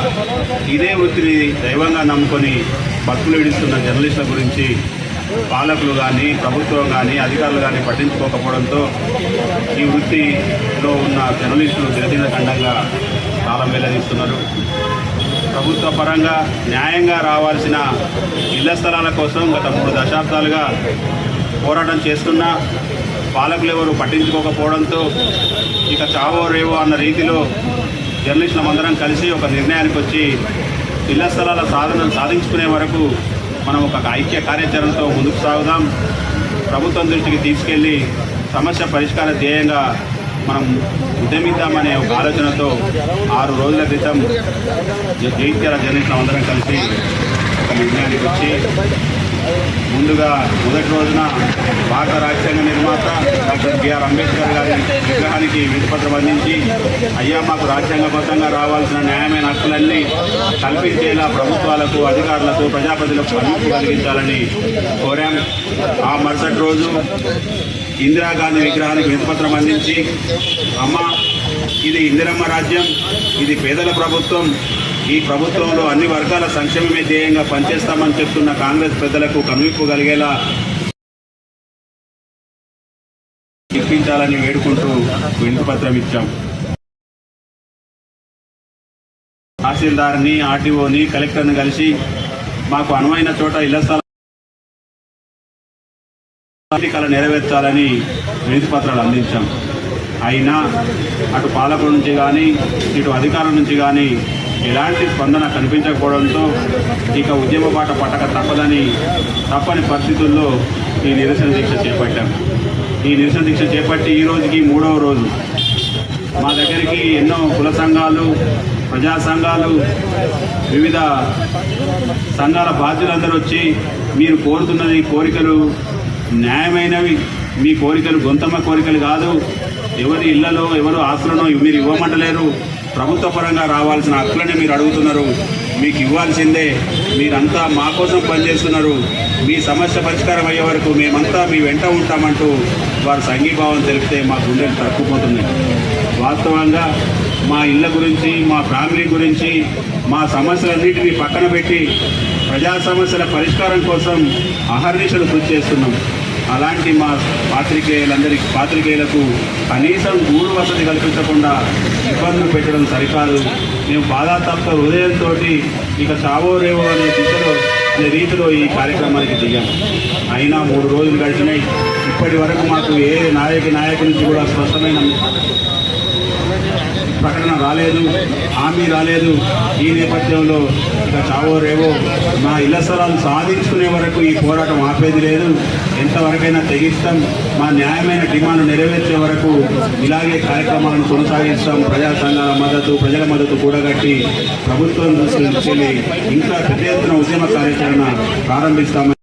ఇదే వృత్తిని దైవంగా నమ్ముకొని బతుకులు విడుస్తున్న జర్నలిస్టుల గురించి పాలకులు కానీ ప్రభుత్వం కానీ అధికారులు కానీ పట్టించుకోకపోవడంతో ఈ వృత్తిలో ఉన్న జర్నలిస్టులు దినదినఖండంగా కాలం వెల్లడిస్తున్నారు. ప్రభుత్వ పరంగా న్యాయంగా రావాల్సిన ఇళ్ల స్థలాల కోసం గత 3 దశాబ్దాలుగా పోరాటం చేస్తున్నా పాలకులు ఎవరు పట్టించుకోకపోవడంతో ఇక చావో రేవో అన్న రీతిలో జర్నలిస్టులందరం కలిసి ఒక నిర్ణయానికి వచ్చి ఇళ్ల స్థలాల సాధనను సాధించుకునే వరకు మనం ఒక ఐక్య కార్యాచరణతో ముందుకు సాగుదాం. ప్రభుత్వం దృష్టికి తీసుకెళ్లి సమస్య పరిష్కార ధ్యేయంగా మనం ఉద్యమిద్దామనే ఒక ఆలోచనతో 6 రోజుల క్రితం జైత్యాల జర్నలిస్టులందరం కలిసి ఒక నిర్ణయానికి వచ్చి ముందుగా మొదటి రోజున భారత రాజ్యాంగ నిర్మాత డాక్టర్ బిఆర్ అంబేద్కర్ గారి విగ్రహానికి వినతిపత్రం అందించి అయ్యా మాకు రాజ్యాంగబద్ధంగా రావాల్సిన న్యాయమైన హక్కులన్నీ కల్పించేలా ప్రభుత్వాలకు అధికారులకు ప్రజాప్రతినిధులకు అనుమతి కలిగించాలని కోరాం. ఆ మరుసటి రోజు ఇందిరాగాంధీ విగ్రహానికి వినతిపత్రం అందించి అమ్మ ఇది ఇందిరమ్మ రాజ్యం, ఇది పేదల ప్రభుత్వం, ఈ ప్రభుత్వంలో అన్ని వర్గాల సంక్షేమమే ధ్యేయంగా పనిచేస్తామని చెప్తున్న కాంగ్రెస్ పెద్దలకు కనువిప్పు కలిగేలా ఇప్పించాలని వేడుకుంటూ వినతిపత్రం ఇచ్చాం. తహసీల్దార్ని, ఆర్టీఓని, కలెక్టర్ని కలిసి మాకు అనువైన చోట ఇళ్ల స్థలాలు నెరవేర్చాలని వినతిపత్రాలు అందించాం. అయినా అటు పాలకుల నుంచి కానీ ఇటు అధికారుల నుంచి కానీ ఎలాంటి స్పందన కనిపించకపోవడంతో ఇక ఉద్యమ బాట పట్టక తప్పని పరిస్థితుల్లో ఈ నిరసన దీక్ష చేపట్టాం. ఈ నిరసన దీక్ష చేపట్టి ఈ రోజుకి 3వ రోజు. మా దగ్గరికి ఎన్నో కుల సంఘాలు, ప్రజా సంఘాలు, వివిధ సంఘాల బాధ్యులందరూ వచ్చి మీరు కోరుతున్నది కోరికలు న్యాయమైనవి, మీ కోరికలు గొంతమ్మ కోరికలు కాదు, ఎవరి ఇళ్లలో ఎవరు ఆస్తులను మీరు ఇవ్వమంటలేరు, ప్రభుత్వ పరంగా రావాల్సిన హక్కులనే మీరు అడుగుతున్నారు, మీకు ఇవ్వాల్సిందే, మీరంతా మా కోసం పనిచేస్తున్నారు, మీ సమస్య పరిష్కారం అయ్యే వరకు మేమంతా మీ వెంట ఉంటామంటూ వారు సంఘీభావం తెలిపితే మా గుండెలు తక్కుపోతున్నాయి. వాస్తవంగా మా ఇళ్ళ గురించి, మా ఫ్యామిలీ గురించి, మా సమస్యలన్నింటినీ పక్కన పెట్టి ప్రజా సమస్యల పరిష్కారం కోసం అహర్నిశలు కృషి చేస్తున్నాం. అలాంటి మా పాత్రికేయులకు కనీసం గూడు వసతి కల్పించకుండా ఇబ్బందులు పెట్టడం సరికాదు. మేము బాధాతప్త హృదయంతో ఇక చావో రేవో అనే రీతిలో ఈ కార్యక్రమానికి దిగాం. అయినా 3 రోజులు గడిచినాయి. ఇప్పటి వరకు మాకు ఏ నాయకు నుంచి కూడా స్పష్టమైన ప్రకటన రాలేదు, హామీ రాలేదు. ఈ నేపథ్యంలో ఇక చావో రేవో మా ఇళ్ల స్థలాలు సాధించుకునే వరకు ఈ పోరాటం ఆపేది లేదు. ఎంతవరకైనా తెగిస్తాం. మా న్యాయమైన డిమాండ్ నెరవేర్చే వరకు ఇలాగే కార్యక్రమాలను కొనసాగిస్తాం. ప్రజా సంఘాల మద్దతు, ప్రజల మద్దతు కూడగట్టి ప్రభుత్వం దృష్టికి ఇంకా పెద్ద ఎత్తున ఉద్యమ కార్యాచరణ ప్రారంభిస్తామని.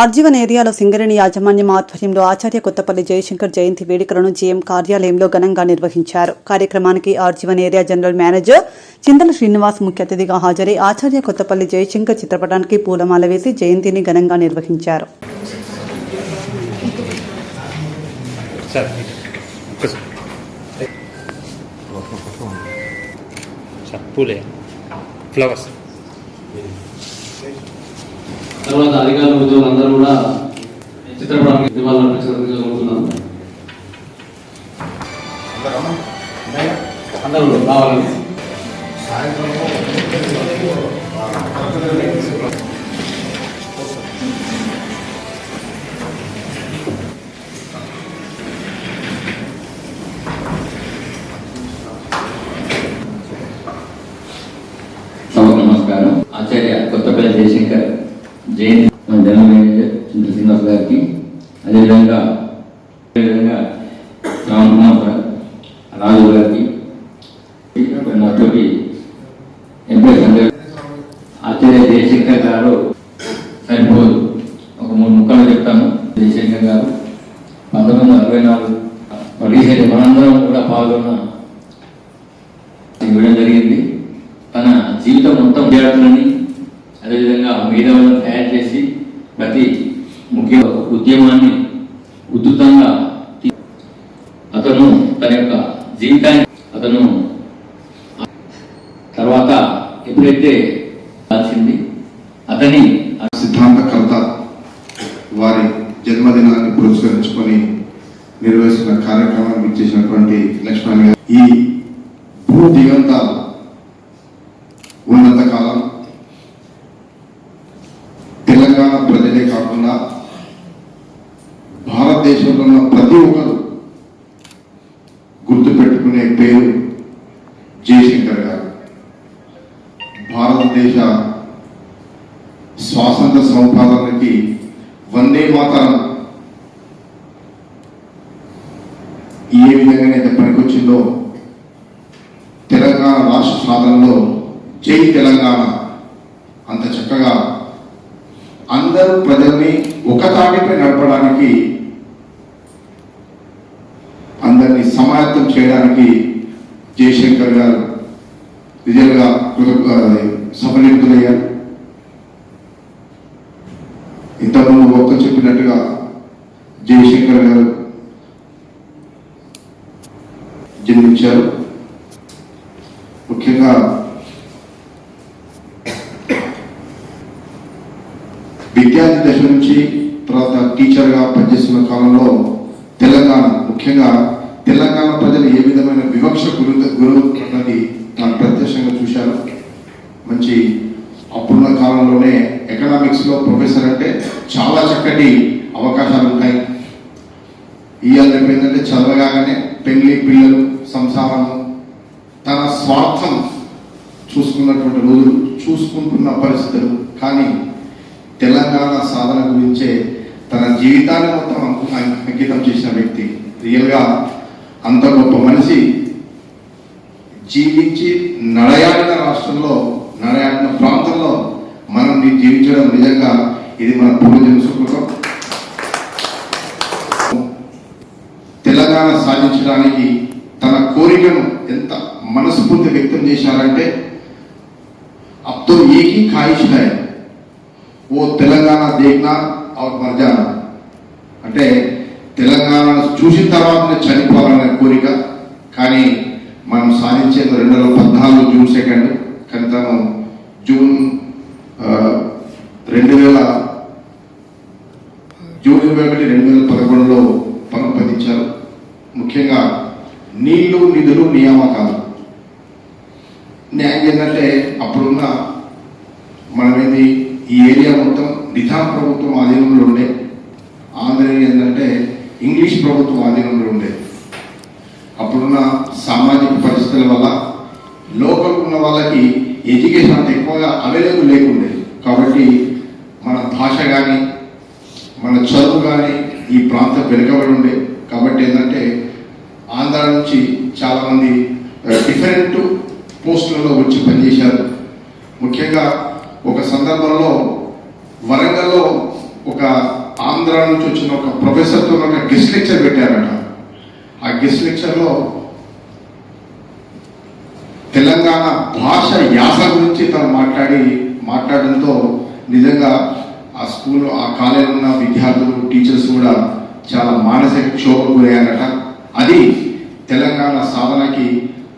ఆర్జీవన్ ఏరియాలో సింగరేణి యాజమాన్యం ఆధ్వర్యంలో ఆచార్య కొత్తపల్లి జయశంకర్ జయంతి వేడుకలను జీఎం కార్యాలయంలో ఘనంగా నిర్వహించారు. కార్యక్రమానికి ఆర్జీవన్ ఏరియా జనరల్ మేనేజర్ చింతల శ్రీనివాస్ ముఖ్య అతిథిగా హాజరై ఆచార్య కొత్తపల్లి జయశంకర్ చిత్రపటానికి పూలమాల వేసి జయంతిని ఘనంగా నిర్వహించారు. తర్వాత అధికారులు ఉద్యోగులు అందరూ కూడా చిత్రపటానికి నివాళులు అర్పించడం జరుగుతున్నాం. అందరూ రావాలని నమస్కారం. ఆచార్య కొత్తపల్లి జయశంకర్ జయంతి జనరల్ మేనేజర్ చింతల శ్రీనివాస్ గారికి, అదేవిధంగా రాజు గారికి, నాతోటి ఎంప్లాయీస్ అందరూ. ఆచార్య జయశంకర్ గారు సరిపోదు, ఒక 3 ముక్కలు చెప్తాను. జయశంకర్ గారు 1964 రీసెంట్ ఇవ్వడం జరిగింది. తన జీవితం మొత్తం విద్యార్థులని అదేవిధంగా మేధావులను తయారు చేసి ప్రతి ముఖ్య ఉద్యమాన్ని ఉద్ధృతంగా అతను తన యొక్క జీవితాన్ని అతను తర్వాత ఎప్పుడైతే రాసింది అతని సిద్ధాంతకర్త వారి జన్మదినాన్ని పురస్కరించుకొని నిర్వహిస్తున్న కార్యక్రమాన్ని ఇచ్చేసినటువంటి లక్ష్మణ్ గారు ఈ భూ దిగంత ఉన్నత కాలం తెలంగాణ ప్రజలే కాకుండా భారతదేశంలో ఉన్న ప్రతి ఒక్కరు గుర్తుపెట్టుకునే పేరు జయశంకర్ గారు. భారతదేశ స్వాతంత్ర సంపాదనకి వందే మాతరం ఏ విధంగానైతే పనికొచ్చిందో తెలంగాణ రాష్ట్ర సాధనలో జై తెలంగాణ అంత చక్కగా అందరూ ప్రజల్ని ఒక తాటిపై నడపడానికి అందరినీ సమాయత్తం చేయడానికి జయశంకర్ గారు నిజంగా సఫలీకృతులయ్యారు. ఇంతకుముందు ఒక్క చెప్పినట్టుగా జయశంకర్ గారు జన్మించారు. ముఖ్యంగా విద్యార్థి దశ నుంచి తర్వాత టీచర్గా పనిచేస్తున్న కాలంలో తెలంగాణ ముఖ్యంగా తెలంగాణ ప్రజలు ఏ విధమైన వివక్ష గురవుతున్నది తాను ప్రత్యక్షంగా చూశారు. మంచి అప్పుడున్న కాలంలోనే ఎకనామిక్స్లో ప్రొఫెసర్ అంటే చాలా చక్కటి అవకాశాలు ఉంటాయి. ఇవాళ ఏంటంటే చదవగానే పెళ్లి పిల్లలు సంసారం తన స్వార్థం చూసుకున్నటువంటి రోజులు చూసుకుంటున్న పరిస్థితులు. కానీ తెలంగాణ సాధన గురించే తన జీవితాన్ని మొత్తం అంకితం చేసిన వ్యక్తి. రియల్గా అంత గొప్ప మనిషి జీవించి నడయాడిన రాష్ట్రంలో నడయాడిన ప్రాంతంలో మనం జీవించడం నిజంగా ఇది మన పూర్వజన్మ సుకృతం. తెలంగాణ సాధించడానికి తన కోరికను ఎంత మనస్ఫూర్తి వ్యక్తం చేశారంటే अब तो एक ही ख्वाहिश है वो తెలంగాణ देखना और मर जाना. అంటే తెలంగాణ చూసిన తర్వాత చనిపోవాలనే కోరిక. కానీ మనం సాధించేది 2014 జూన్ 2 కానీ తను జూన్ 2011 పరమపదించారు. ముఖ్యంగా నీళ్లు నిధులు నియామకాలు న్యాయం ఏంటంటే అప్పుడున్న మనమేది ఈ ఏరియా మొత్తం నిజాం ప్రభుత్వం ఆధీనంలో ఉండే, ఆంధ్ర ఏంటంటే ఇంగ్లీష్ ప్రభుత్వం ఆధీనంలో ఉండే. అప్పుడున్న సామాజిక పరిస్థితుల వల్ల లోకల్ ఉన్న వాళ్ళకి ఎడ్యుకేషన్ అంత ఎక్కువగా అవైలబుల్ లేకుండే. కాబట్టి మన భాష కానీ మన చదువు కానీ ఈ ప్రాంతం వెనుకబడి ఉండే. కాబట్టి ఏంటంటే ఆంధ్ర నుంచి చాలామంది డిఫరెంట్ పోస్టులలో వచ్చి పనిచేశారు. ముఖ్యంగా ఒక సందర్భంలో వరంగల్లో ఒక ఆంధ్ర నుంచి వచ్చిన ఒక ప్రొఫెసర్తో ఒక గెస్ట్ లెక్చర్ పెట్టారట. ఆ గెస్ట్ లెక్చర్లో తెలంగాణ భాష యాస గురించి తను మాట్లాడడంతో నిజంగా ఆ స్కూల్ ఆ కాలేజీలో ఉన్న విద్యార్థులు టీచర్స్ కూడా చాలా మానసిక క్షోభకు గురయ్యారట. అది తెలంగాణ సాధనకి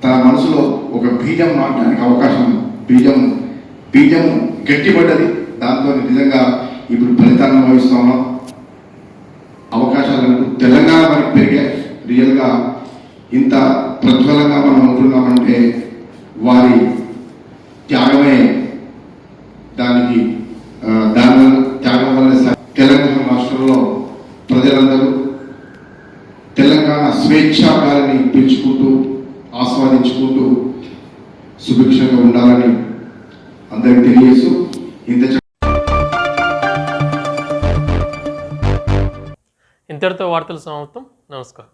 తన మనసులో ఒక బీజం నాటడానికి అవకాశం బీజం గట్టిపడ్డది. దాంతో నిజంగా ఇప్పుడు ఫలితాన్ని అనుభవిస్తా ఉన్నాం. అవకాశాలు తెలంగాణ మనకి పెరిగాయి. రియల్గా ఇంత ప్రజ్వలంగా మనం ఉంటున్నామంటే వారి త్యాగమే దాని త్యాగం వల్ల తెలంగాణ రాష్ట్రంలో ప్రజలందరూ తెలంగాణ స్వేచ్ఛాగాలిని పెంచుకుంటూ ఆస్వాదించుకుంటూ సుభిక్షంగా ఉండాలని అందరికీ తెలియజేస్తూ ఇంతటితో వార్తలు సమాప్తం. నమస్కారం.